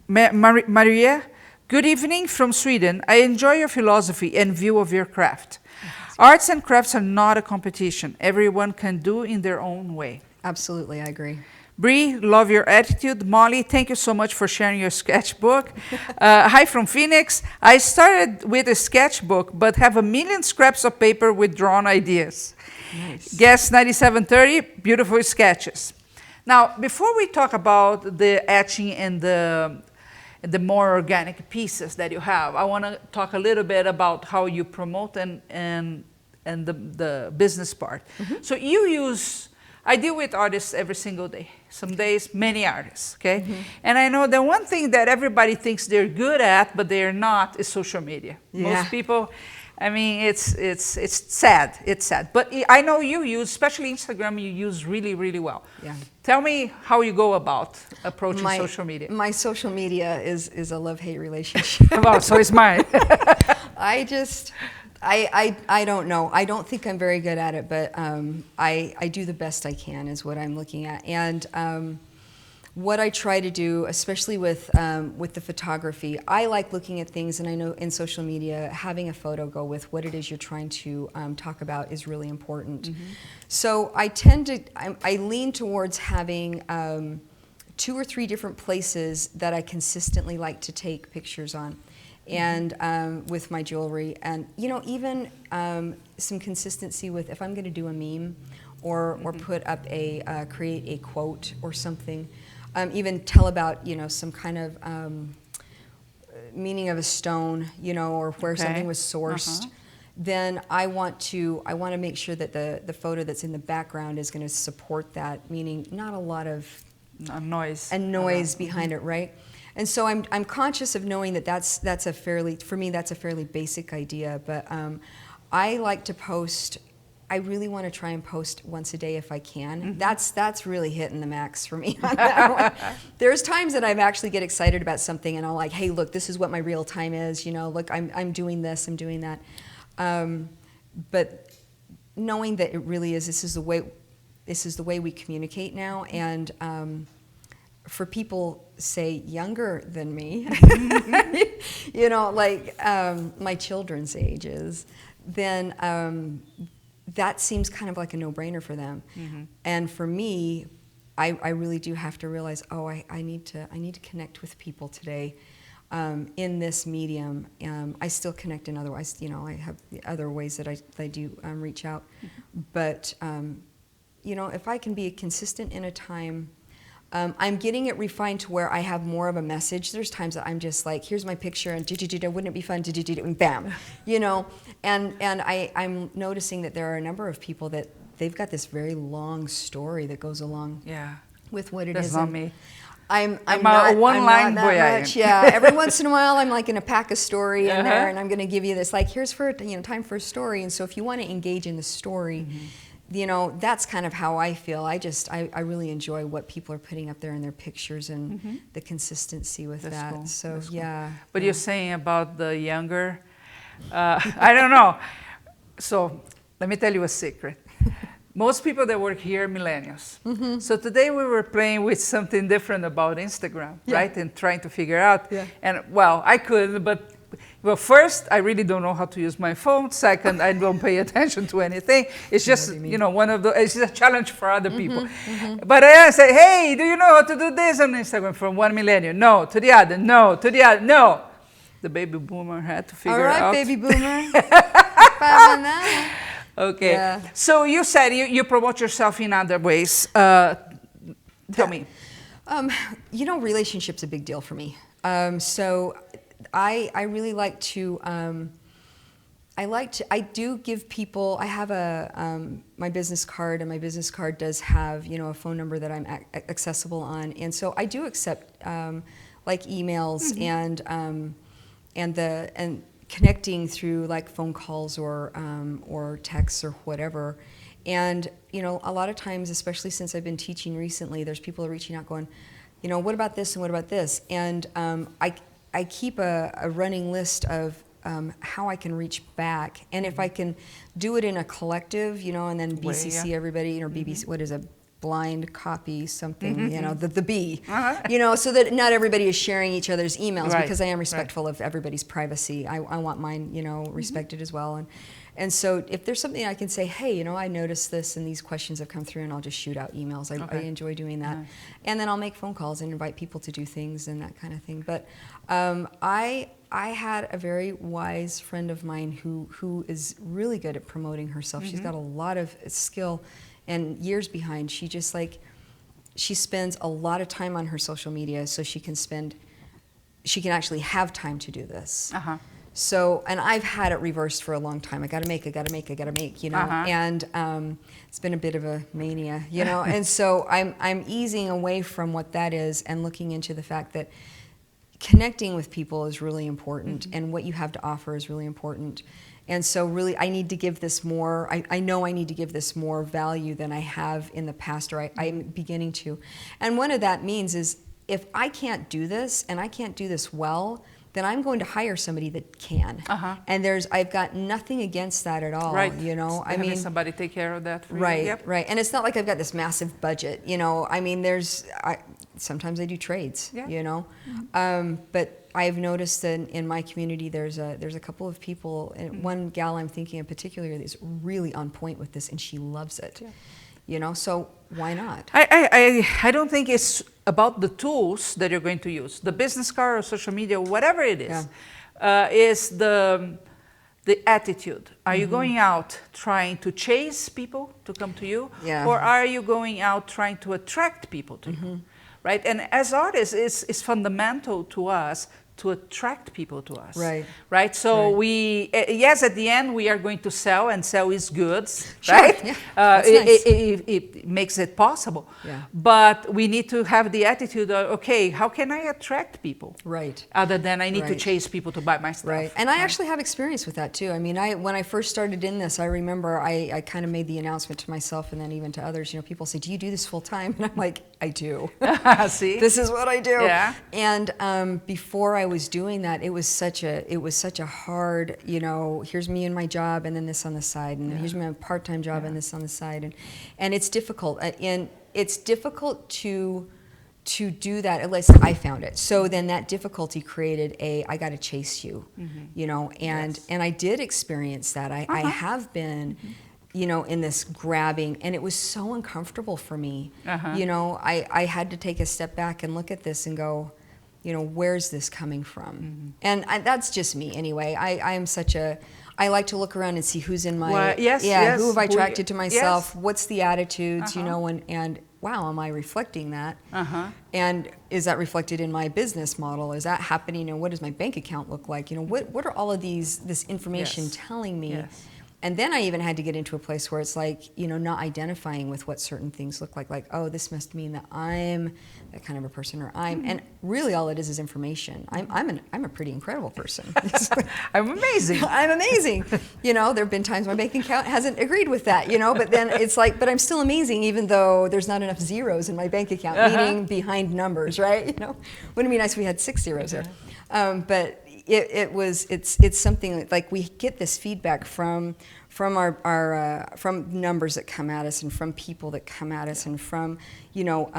Maria, good evening from Sweden. I enjoy your philosophy and view of your craft. Arts and crafts are not a competition. Everyone can do in their own way. Absolutely, I agree. Bree, love your attitude. Molly, thank you so much for sharing your sketchbook. Hi from Phoenix. I started with a sketchbook, but have a million scraps of paper with drawn ideas. Nice. Guess 9730, beautiful sketches. Now, before we talk about the etching and the more organic pieces that you have, I want to talk a little bit about how you promote and the business part. So you use, I deal with artists every single day. Some days, many artists, okay? And I know the one thing that everybody thinks they're good at, but they're not, is social media. Most people, I mean, it's sad. It's sad. But I know you use, especially Instagram, you use really, really well. Yeah. Tell me how you go about approaching social media. My social media is a love-hate relationship. Well, so is mine. I don't know. I don't think I'm very good at it, but I do the best I can is what I'm looking at. And what I try to do, especially with the photography, I like looking at things, and I know in social media, having a photo go with what it is you're trying to talk about is really important. So I lean towards having 2 or 3 different places that I consistently like to take pictures on. And with my jewelry, and you know, even some consistency with if I'm going to do a meme or put up create a quote or something, even tell about, you know, some kind of meaning of a stone, you know, or where something was sourced. Then I want to make sure that the photo that's in the background is going to support that, meaning not a lot of noise behind it, right? And so I'm conscious of knowing that that's a fairly basic idea, but I like to post. I really want to try and post once a day if I can. That's really hitting the max for me on that one. There's times that I actually get excited about something and I'm like, hey, look, this is what my real time is. You know, look, I'm doing this, I'm doing that. But knowing that it really is, this is the way we communicate now, and for people, say, younger than me, you know, like my children's ages, then that seems kind of like a no-brainer for them. And for me, I really do have to realize, oh, I need to connect with people today in this medium. I still connect in otherwise, you know, I have the other ways that I do reach out. But, you know, if I can be consistent in a time, I'm getting it refined to where I have more of a message. There's times that I'm just like, here's my picture, and wouldn't it be fun, and bam, you know. And I'm noticing that there are a number of people that they've got this very long story that goes along with what it is. That's not me. I'm not a one-line boy. Yeah, every once in a while I'm like going to pack a story in there, and I'm going to give you this, like, here's for, you know, time for a story. And so if you want to engage in the story, you know, that's kind of how I feel. I really enjoy what people are putting up there in their pictures and the consistency with that. Cool. So that's yeah. Cool. But you're saying about the younger, I don't know. So let me tell you a secret. Most people that work here are millennials. So today we were playing with something different about Instagram, right? And trying to figure out. And well, I could, but well, first, I really don't know how to use my phone. Second, I don't pay attention to anything. It's just, you know, one of the, it's a challenge for other people. But I say, hey, do you know how to do this on Instagram? From one millennial, no. To the other, no. To the other, no. The baby boomer had to figure out. All right, baby boomer. Five on that. Okay. Yeah. So you said you promote yourself in other ways. Tell me. You know, relationship's a big deal for me. So I really like to, I do give people, I have my business card, and my business card does have, you know, a phone number that I'm accessible on. And so I do accept like emails and connecting through like phone calls or texts or whatever. And, you know, a lot of times, especially since I've been teaching recently, there's people reaching out going, you know, what about this and what about this? And I keep a running list of how I can reach back. And if I can do it in a collective, you know, and then BCC everybody, you know, BBC, what is a blind copy something, you know, the B, you know, so that not everybody is sharing each other's emails, because I am respectful of everybody's privacy. I want mine, you know, respected as well. And so if there's something I can say, hey, you know, I noticed this and these questions have come through, and I'll just shoot out emails. I enjoy doing that. And then I'll make phone calls and invite people to do things and that kind of thing. But I had a very wise friend of mine who is really good at promoting herself. She's got a lot of skill and years behind. She just like, she spends a lot of time on her social media, so she can actually have time to do this. So, and I've had it reversed for a long time. I gotta make, you know, and it's been a bit of a mania, you know, and so I'm easing away from what that is and looking into the fact that connecting with people is really important, and what you have to offer is really important. And so really, I need to give this more, I know I need to give this more value than I have in the past, or I'm beginning to. And one of that means is, if I can't do this, and I can't do this well, then I'm going to hire somebody that can. And I've got nothing against that at all, you know. I mean, somebody take care of that for you. Right. And it's not like I've got this massive budget, you know. I mean, sometimes I do trades, you know. But I've noticed that in my community, there's a couple of people, and one gal I'm thinking in particular is really on point with this, and she loves it. You know, so why not? I don't think it's about the tools that you're going to use. The business card or social media, whatever it is the attitude. Are you going out trying to chase people to come to you? Or are you going out trying to attract people to you? Right? And as artists, it's fundamental to us to attract people to us. Right? So we, yes, at the end, we are going to sell, and sell is goods, right? It makes it possible. But we need to have the attitude of, okay, how can I attract people? Other than I need to chase people to buy my stuff. And I actually have experience with that too. I mean, when I first started in this, I remember I kind of made the announcement to myself, and then even to others, you know, people say, do you do this full time? And I'm like, I do. See? This is what I do. And before I was doing that, it was such a hard, you know, here's me and my job, and then this on the side, and here's my part-time job and this on the side, and it's difficult, and it's difficult to to do that, at least I found it. So then that difficulty created I got to chase you, you know, and I did experience that. I have been, you know, in this grabbing, and it was so uncomfortable for me. You know, I had to take a step back and look at this and go, you know, where's this coming from? And that's just me anyway. I like to look around and see who's in my, who have I attracted to myself? What's the attitudes, you know, and wow, am I reflecting that? And is that reflected in my business model? Is that happening? And what does my bank account look like? You know, what are all of this information telling me? And then I even had to get into a place where it's like, you know, not identifying with what certain things look like, oh, this must mean that I'm that kind of a person, or and really all it is information. I'm a pretty incredible person. I'm amazing. I'm amazing. You know, there have been times my bank account hasn't agreed with that, you know, but then it's like, but I'm still amazing even though there's not enough zeros in my bank account, meaning behind numbers, right? You know, wouldn't it be nice if we had 6 zeros there? But it's something like we get this feedback from our from numbers that come at us, and from people that come at us, and from, you know,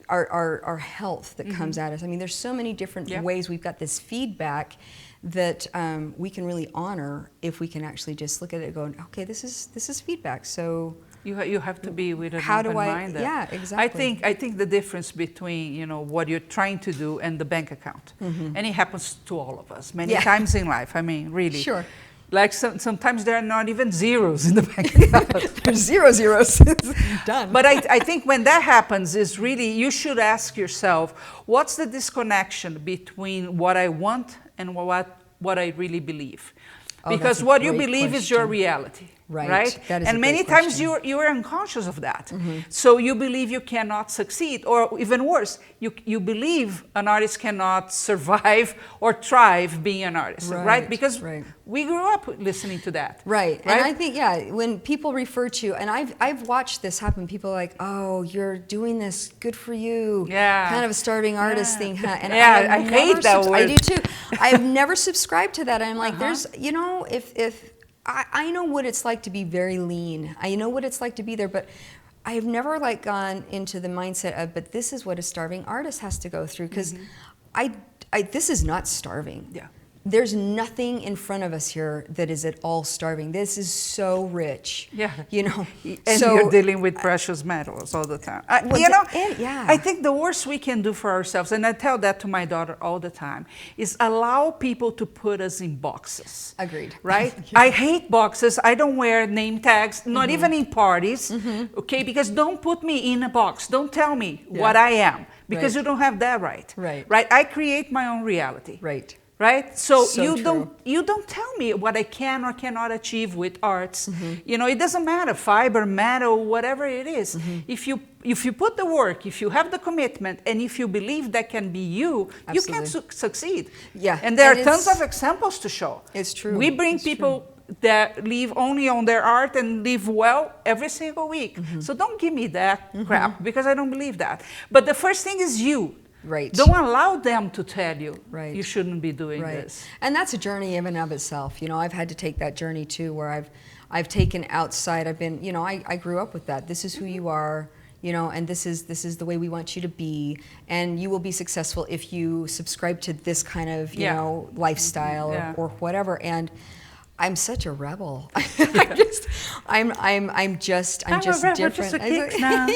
our health that comes at us. I mean, there's so many different ways we've got this feedback that we can really honor if we can actually just look at it and go, okay, this is feedback. So you have to be with an open mind. Yeah, exactly. I think the difference between, you know, what you're trying to do and the bank account, and it happens to all of us many times in life. I mean, really. Sure. Like sometimes there are not even zeros in the bank account. There's zeros. Done. But I think when that happens is really, you should ask yourself, what's the disconnection between what I want and what I really believe? Because what you believe is your reality. Right? That is and many times you are unconscious of that. So you believe you cannot succeed, or even worse, you believe an artist cannot survive or thrive being an artist, right? Because we grew up listening to that. Right. And I think, when people refer to, and I've watched this happen, people are like, oh, you're doing this, good for you. Yeah. Kind of a starving artist thing. And I hate that word. I do too. I've never subscribed to that. I'm like, there's, you know, if I know what it's like to be very lean. I know what it's like to be there, but I have never like gone into the mindset of, but this is what a starving artist has to go through, because this is not starving. Yeah. There's nothing in front of us here that is at all starving. This is so rich. Yeah. You know. And so, you're dealing with precious metals all the time. You know, I think the worst we can do for ourselves, and I tell that to my daughter all the time, is allow people to put us in boxes. Agreed. Right? I hate boxes. I don't wear name tags, not even in parties. Okay? Because don't put me in a box. Don't tell me what I am, because you don't have that right. Right? I create my own reality. Right? So you don't tell me what I can or cannot achieve with arts. You know, it doesn't matter, fiber, metal, whatever it is. If you put the work, if you have the commitment, and if you believe that can be you, you can succeed. Yeah. And there are tons of examples to show. It's true. We bring people that live only on their art and live well every single week. So don't give me that crap, because I don't believe that. But the first thing is you. Don't allow them to tell you you shouldn't be doing this. And that's a journey in and of itself. You know, I've had to take that journey too, where I've taken outside. I've been, you know, I grew up with that. This is who you are, you know, and this is the way we want you to be, and you will be successful if you subscribe to this kind of, you know, lifestyle or whatever. And I'm such a rebel. I'm just different. I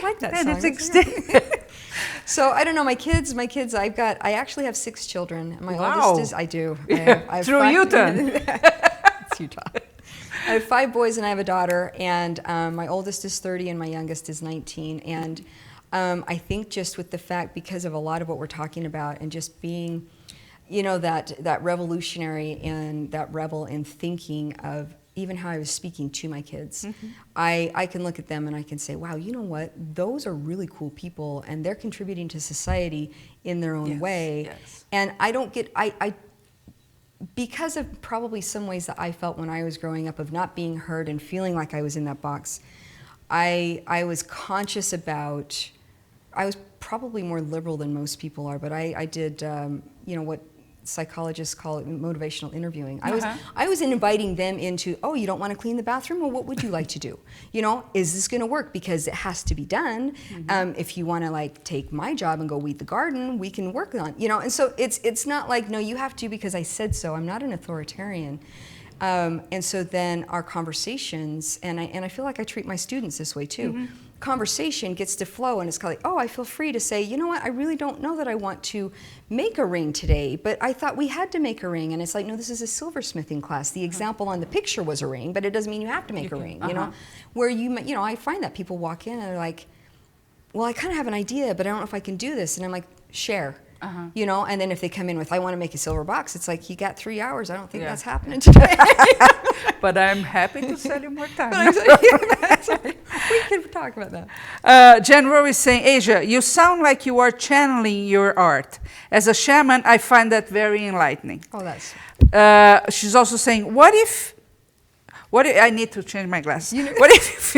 like that song. So I don't know, my kids, I actually have 6 children. My oldest is, I do. I have Through Utah. It's Utah. I have 5 boys and I have a daughter, and my oldest is 30 and my youngest is 19. And I think just with the fact, because of a lot of what we're talking about, and just being, you know, that revolutionary and that rebel in thinking of even how I was speaking to my kids, I can look at them and I can say, wow, you know what? Those are really cool people, and they're contributing to society in their own way. And I don't get, because of probably some ways that I felt when I was growing up of not being heard and feeling like I was in that box, I was conscious about, I was probably more liberal than most people are, but I did, you know, what psychologists call it motivational interviewing. I was inviting them into, oh, you don't want to clean the bathroom? Well, what would you like to do? You know, is this going to work? Because it has to be done. If you want to like take my job and go weed the garden, we can work on, you know. And so it's not like, no, you have to because I said so. I'm not an authoritarian. And so then our conversations, and I feel like I treat my students this way too. Conversation gets to flow, and it's kind of like, oh, I feel free to say, you know what, I really don't know that I want to make a ring today, but I thought we had to make a ring. And it's like, no, this is a silversmithing class. The example on the picture was a ring, but it doesn't mean you have to make a ring, you know? Where you know, I find that people walk in and they're like, well, I kind of have an idea, but I don't know if I can do this. And I'm like, share. You know, and then if they come in with, I want to make a silver box, it's like, you got 3 hours. I don't think that's happening today. But I'm happy to sell you more time. We can talk about that. Jen Rowe is saying, Asia, you sound like you are channeling your art. As a shaman, I find that very enlightening. Oh, that's... she's also saying, what if I need to change my glasses. What if,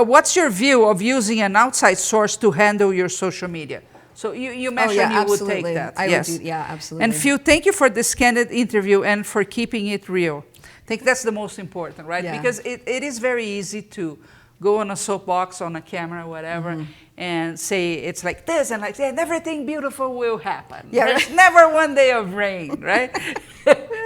what's your view of using an outside source to handle your social media? So you mentioned you would take that. I would do, yeah, absolutely. And Phil, thank you for this candid interview and for keeping it real. I think that's the most important, right? Yeah. Because it is very easy to go on a soapbox, on a camera, whatever, and say it's like this and like that, and everything beautiful will happen. Yeah, There's never one day of rain, right?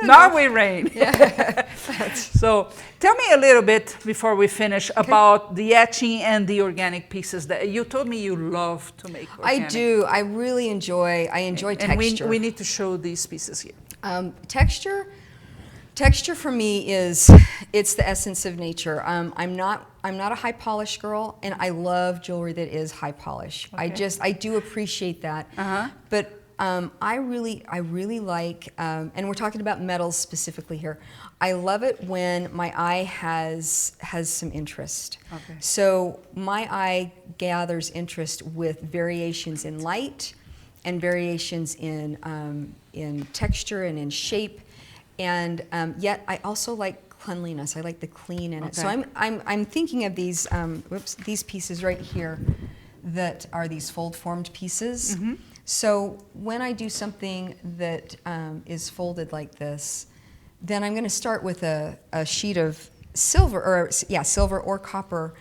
Norway rain. Yeah. So tell me a little bit before we finish about the etching and the organic pieces that you told me you love to make. Organic. I do. I really enjoy. I enjoy texture. And we need to show these pieces here. Texture for me it's the essence of nature. I'm not a high polish girl, and I love jewelry that is high polish. Okay. I do appreciate that. But I really like, and we're talking about metals specifically here. I love it when my eye has some interest. Okay. So my eye gathers interest with variations in light and variations in texture and in shape. And yet I also like cleanliness. I like the clean in it. So I'm thinking of these these pieces right here that are these fold formed pieces. So when I do something that is folded like this, then I'm going to start with a sheet of silver or copper,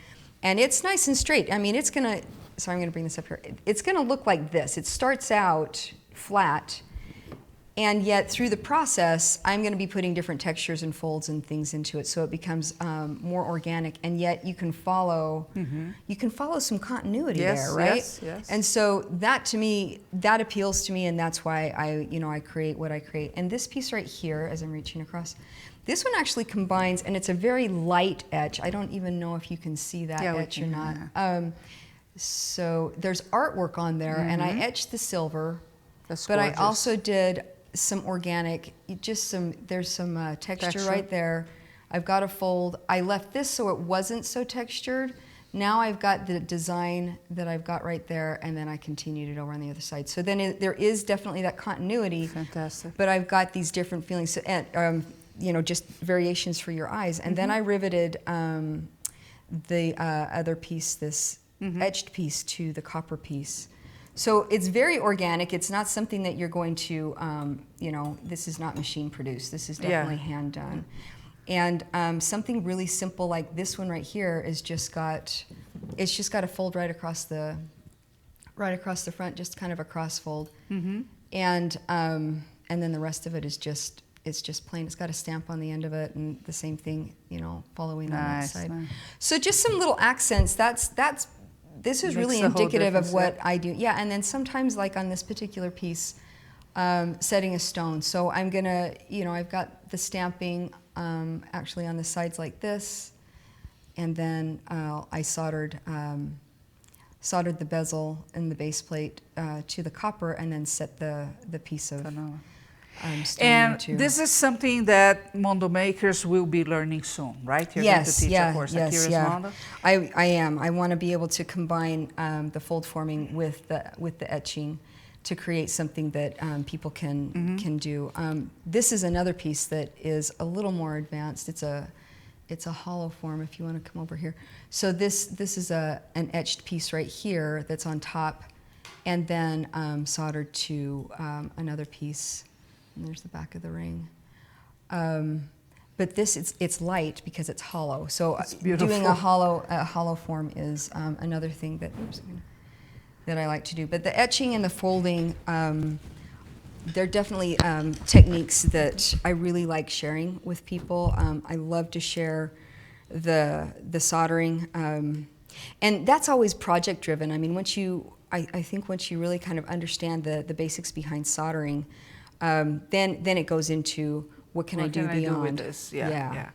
and it's nice and straight. I mean, it's going to. So I'm going to bring this up here. It's going to look like this. It starts out flat. And yet, through the process, I'm going to be putting different textures and folds and things into it, so it becomes more organic. And yet, you can follow some continuity there, right? Yes. And so that, to me, that appeals to me, and that's why I create what I create. And this piece right here, as I'm reaching across, this one actually combines, and it's a very light etch. I don't even know if you can see that etch or not. So there's artwork on there, and I etched the silver, but I also did some organic, there's some texture right there. I've got a fold. I left this so it wasn't so textured. Now I've got the design that I've got right there, and then I continued it over on the other side. So then there is definitely that continuity. Fantastic. But I've got these different feelings, so, and, just variations for your eyes. And then I riveted the other piece, this etched piece, to the copper piece. So it's very organic. It's not something that you're going to, this is not machine produced. This is definitely hand done. And something really simple like this one right here is just got a fold right across the front, just kind of a cross fold. And then the rest of it is just plain. It's got a stamp on the end of it, and the same thing, following on that side. Nice. So just some little accents. This is really indicative of what I do. Yeah, and then sometimes, like on this particular piece, setting a stone. So I'm gonna, I've got the stamping actually on the sides like this, and then I soldered the bezel and the base plate to the copper, and then set the piece of stone. And this is something that Mondo makers will be learning soon, right? You're going to teach a course at Kira's Mondo? I am. I want to be able to combine the fold forming with the etching to create something that people can do. This is another piece that is a little more advanced. It's a hollow form, if you want to come over here. So this is an etched piece right here that's on top, and then soldered to another piece. And there's the back of the ring. But this, it's light because it's hollow. So doing a hollow form is another thing that I like to do. But the etching and the folding, they're definitely techniques that I really like sharing with people. I love to share the soldering, and that's always project driven. I mean, I think once you really kind of understand the basics behind soldering, then it goes into what can I do beyond this? Yeah.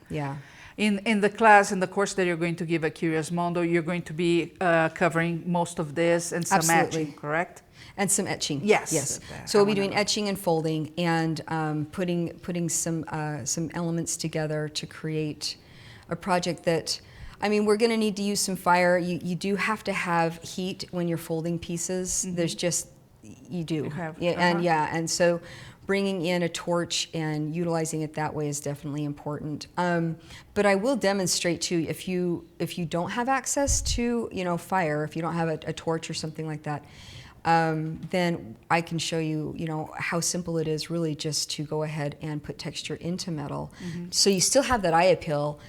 In the course that you're going to give at Curious Mondo, you're going to be covering most of this and some etching, correct? And some etching. Yes. So we'll be doing etching and folding and putting some elements together to create a project that, I mean, we're going to need to use some fire. You do have to have heat when you're folding pieces. There's just, you do. And so bringing in a torch and utilizing it that way is definitely important. But I will demonstrate too, if you don't have access to fire, if you don't have a torch or something like that, then I can show you how simple it is really just to go ahead and put texture into metal. So you still have that eye appeal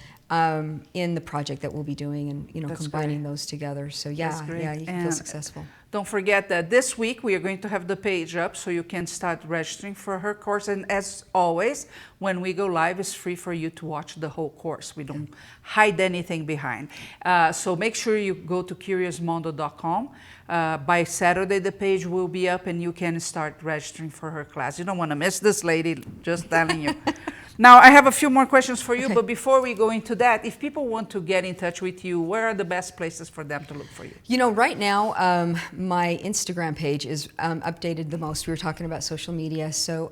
in the project that we'll be doing, and combining those together. So you can feel successful. Don't forget that this week we are going to have the page up so you can start registering for her course. And as always, when we go live, it's free for you to watch the whole course. We don't hide anything behind. So make sure you go to curiousmondo.com. By Saturday, the page will be up and you can start registering for her class. You don't want to miss this lady, just telling you. Now, I have a few more questions for you, but before we go into that, if people want to get in touch with you, where are the best places for them to look for you? Right now, my Instagram page is updated the most. We were talking about social media. So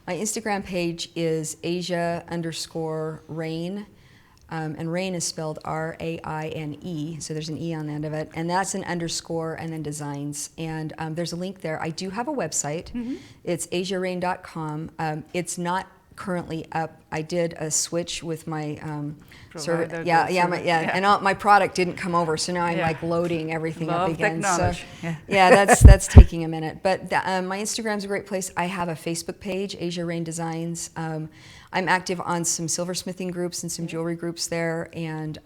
my Instagram page is Asia_Raine. And Raine is spelled R-A-I-N-E, so there's an E on the end of it. And that's an underscore and then designs. And there's a link there. I do have a website. It's asiaraine.com. It's not currently up. I did a switch with my server. And my product didn't come over, so now I'm like loading everything up again. Technology. So that's taking a minute. But my Instagram's a great place. I have a Facebook page, Asia Raine Designs. I'm active on some silversmithing groups and some jewelry groups there, and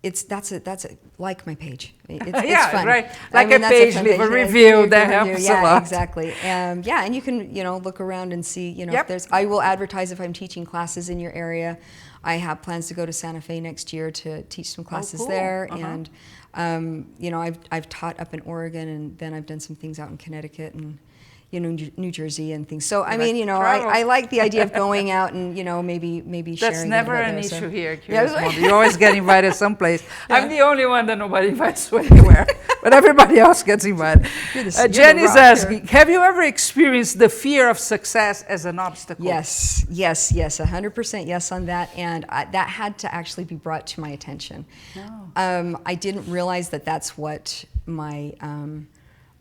that's like my page. It's fun. Right. Like a page, leave a review. That helps a lot. Exactly. And you can look around and see if there's. I will advertise if I'm teaching classes in your area. I have plans to go to Santa Fe next year to teach some classes there, and I've taught up in Oregon, and then I've done some things out in Connecticut and New Jersey and things. So I mean, I like the idea of going out and maybe sharing. That's never an issue here. You always get invited someplace. I'm the only one that nobody invites to anywhere, but everybody else gets invited. Jenny's asking, have you ever experienced the fear of success as an obstacle? Yes, 100% yes on that, and that had to actually be brought to my attention. I didn't realize that that's what my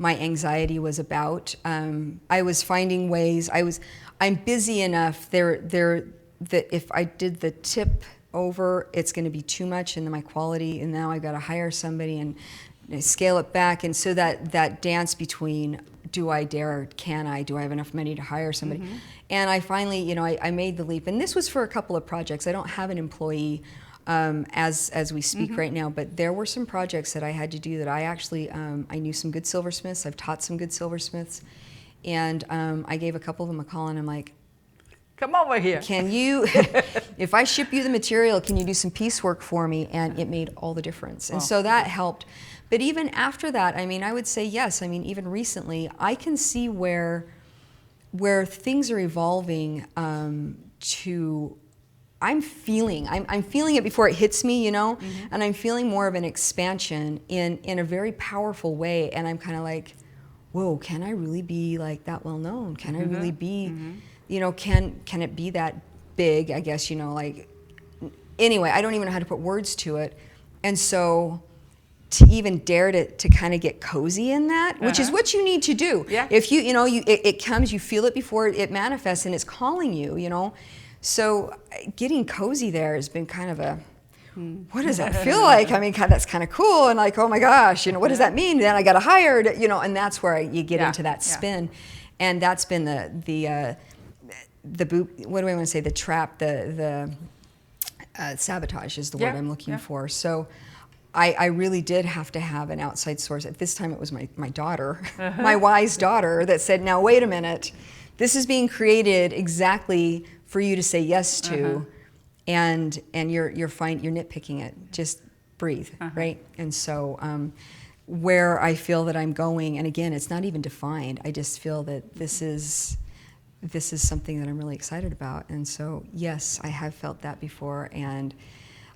anxiety was about. I was finding ways. I'm busy enough that if I did the tip over, it's going to be too much, and then my quality. And now I've got to hire somebody and scale it back. And so that dance between do I dare, can I, do I have enough money to hire somebody? And I finally, I made the leap. And this was for a couple of projects. I don't have an employee as we speak right now, but there were some projects that I had to do that I actually, I knew some good silversmiths, I've taught some good silversmiths, and I gave a couple of them a call and I'm like, come over here. Can you, if I ship you the material, can you do some piecework for me? And it made all the difference. And so that helped. But even after that, I mean, I would say yes. I mean, even recently, I can see where things are evolving to, I'm feeling it before it hits me, and I'm feeling more of an expansion in a very powerful way. And I'm kind of like, whoa, can I really be like that well known? Can I really be, can it be that big? I guess, like, anyway, I don't even know how to put words to it. And so to even dare to kind of get cozy in that, which is what you need to do. Yeah. If it comes, you feel it before it manifests and it's calling you, So getting cozy there has been kind of a what does that feel like? I mean, that's kind of cool. And like, oh my gosh, what does that mean? Then I got hired, and that's where you get into that spin. And that's been the boot, what do I want to say? The trap, the sabotage is the word I'm looking for. So I really did have to have an outside source. At this time, it was my daughter, my wise daughter, that said, now, wait a minute. This is being created exactly for you to say yes to, and you're nitpicking it. Just breathe, right? And so where I feel that I'm going, and again, it's not even defined. I just feel that this is something that I'm really excited about. And so, yes, I have felt that before, and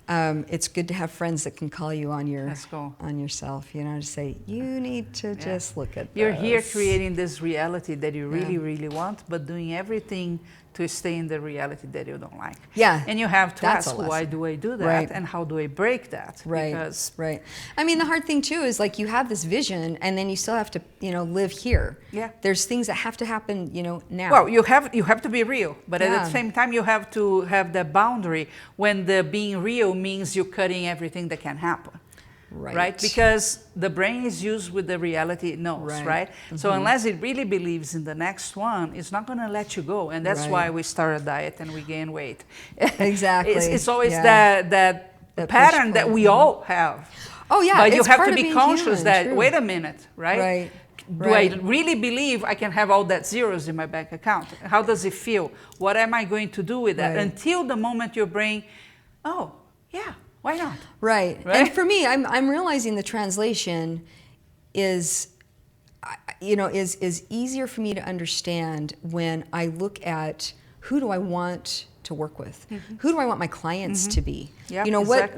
it's good to have friends that can call you on yourself, to say, you need to just look at this. You're here creating this reality that you really, really want, but doing everything to stay in the reality that you don't like. Yeah. And you have to ask, why do I do that? Right. And how do I break that? Right. Because I mean, the hard thing too is like you have this vision and then you still have to, live here. Yeah. There's things that have to happen, now. Well, you have to be real, but at the same time you have to have the boundary when the being real means you're cutting everything that can happen. Right? Because the brain is used with the reality it knows, right? So unless it really believes in the next one, it's not going to let you go. And that's why we start a diet and we gain weight. Exactly. It's always that pattern that we all have. Oh, yeah. But you have to be conscious that, wait a minute, right? Do I really believe I can have all that zeros in my bank account? How does it feel? What am I going to do with that? Until the moment your brain, oh, yeah. Why not? Right. And for me, I'm realizing the translation is easier for me to understand when I look at who do I want to work with? Who do I want my clients to be? Yep,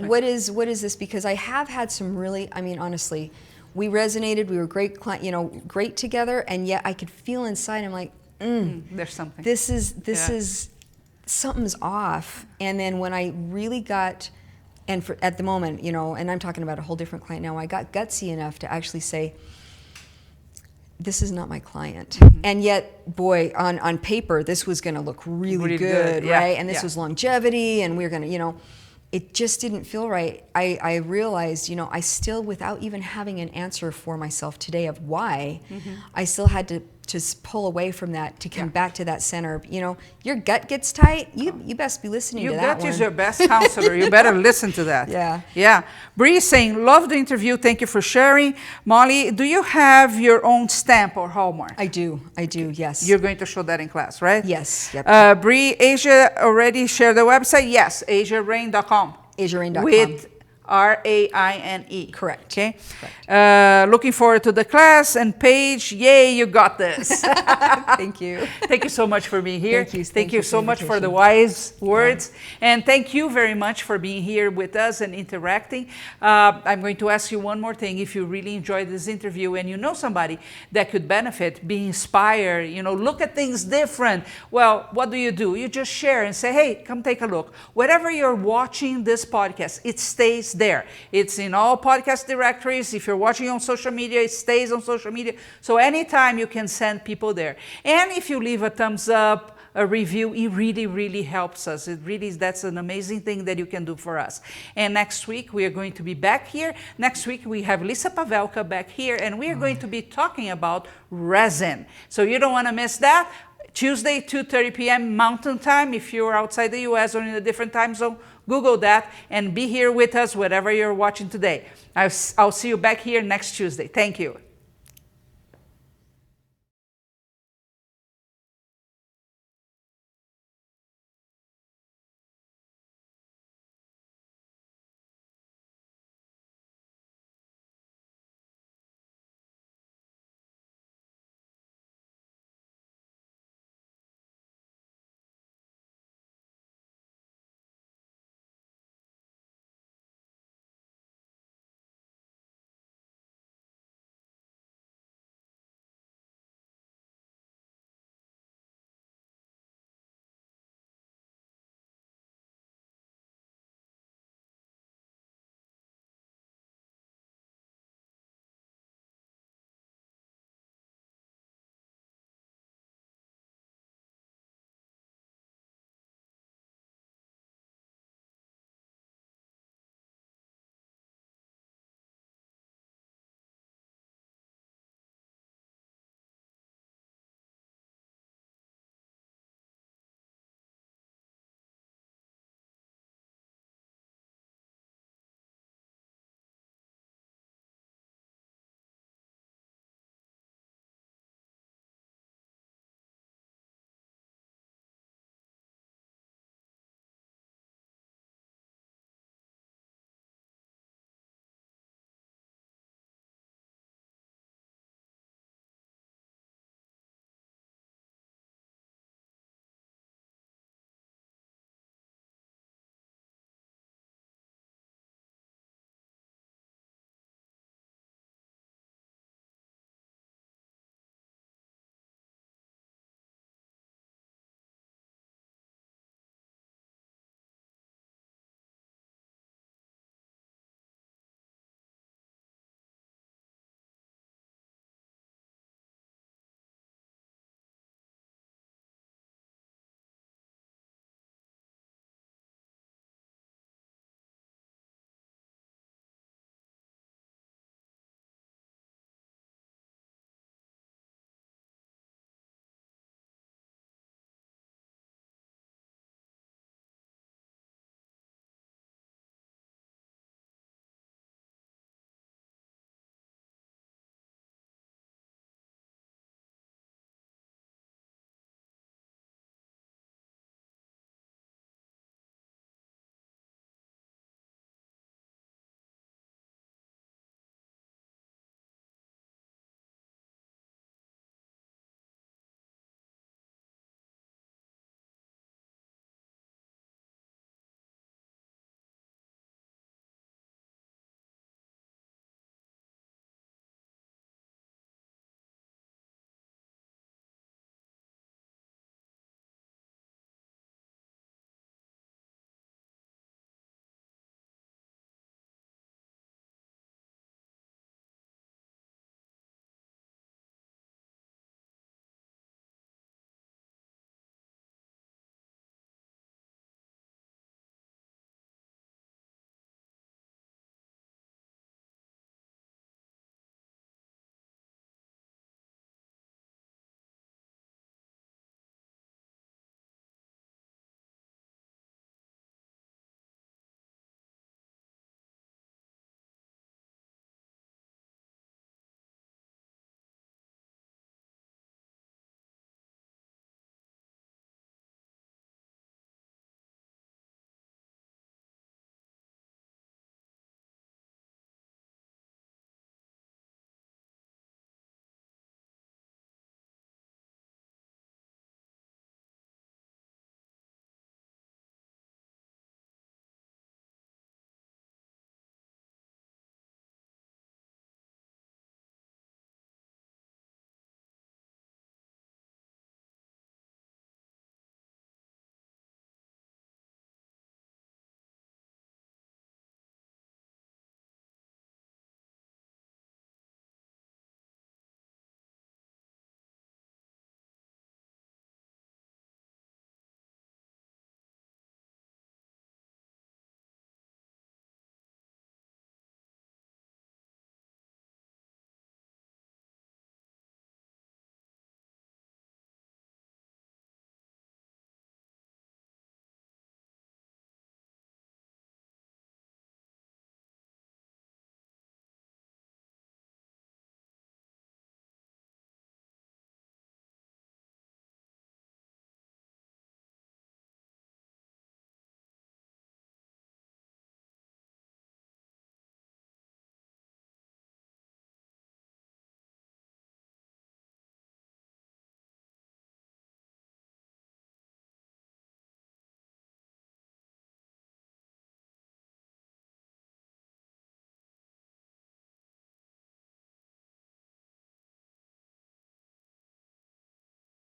what is this? Because I have had some really, honestly, we resonated, we were great together, and yet I could feel inside, I'm like, there's something. This is something's off. And then when I really got, and at the moment, and I'm talking about a whole different client now, I got gutsy enough to actually say, this is not my client. And yet, boy, on paper, this was going to look really good, right? And this was longevity, and we were going to, it just didn't feel right. I realized, I still, without even having an answer for myself today of why, I still had to just pull away from that to come back to that center. Your gut gets tight, you best be listening to that one. Your gut is your best counselor. You better listen to that. Yeah. Bree is saying, love the interview. Thank you for sharing. Molly, do you have your own stamp or hallmark? I do, yes. You're going to show that in class, right? Yes. Yep. Bree, Asia already shared the website. Yes, AsiaRaine.com. AsiaRaine.com. With R-A-I-N-E. Correct. Okay. Looking forward to the class. And Paige, yay, you got this. Thank you. Thank you so much for being here. Thank you so much for the wise words. And thank you very much for being here with us and interacting. I'm going to ask you one more thing. If you really enjoyed this interview and you know somebody that could benefit, be inspired, look at things different, well, what do? You just share and say, hey, come take a look. Wherever you're watching this podcast, it stays there. It's in all podcast directories. If you're watching on social media, it stays on social media. So anytime you can send people there. And if you leave a thumbs up, a review, it really, really helps us. That's an amazing thing that you can do for us. And next week, we are going to be back here. Next week, we have Lisa Pavelka back here, and we are going to be talking about resin. So you don't want to miss that. Tuesday, 2:30 p.m. Mountain Time. If you're outside the U.S. or in a different time zone, Google that and be here with us, whatever you're watching today. I'll see you back here next Tuesday. Thank you.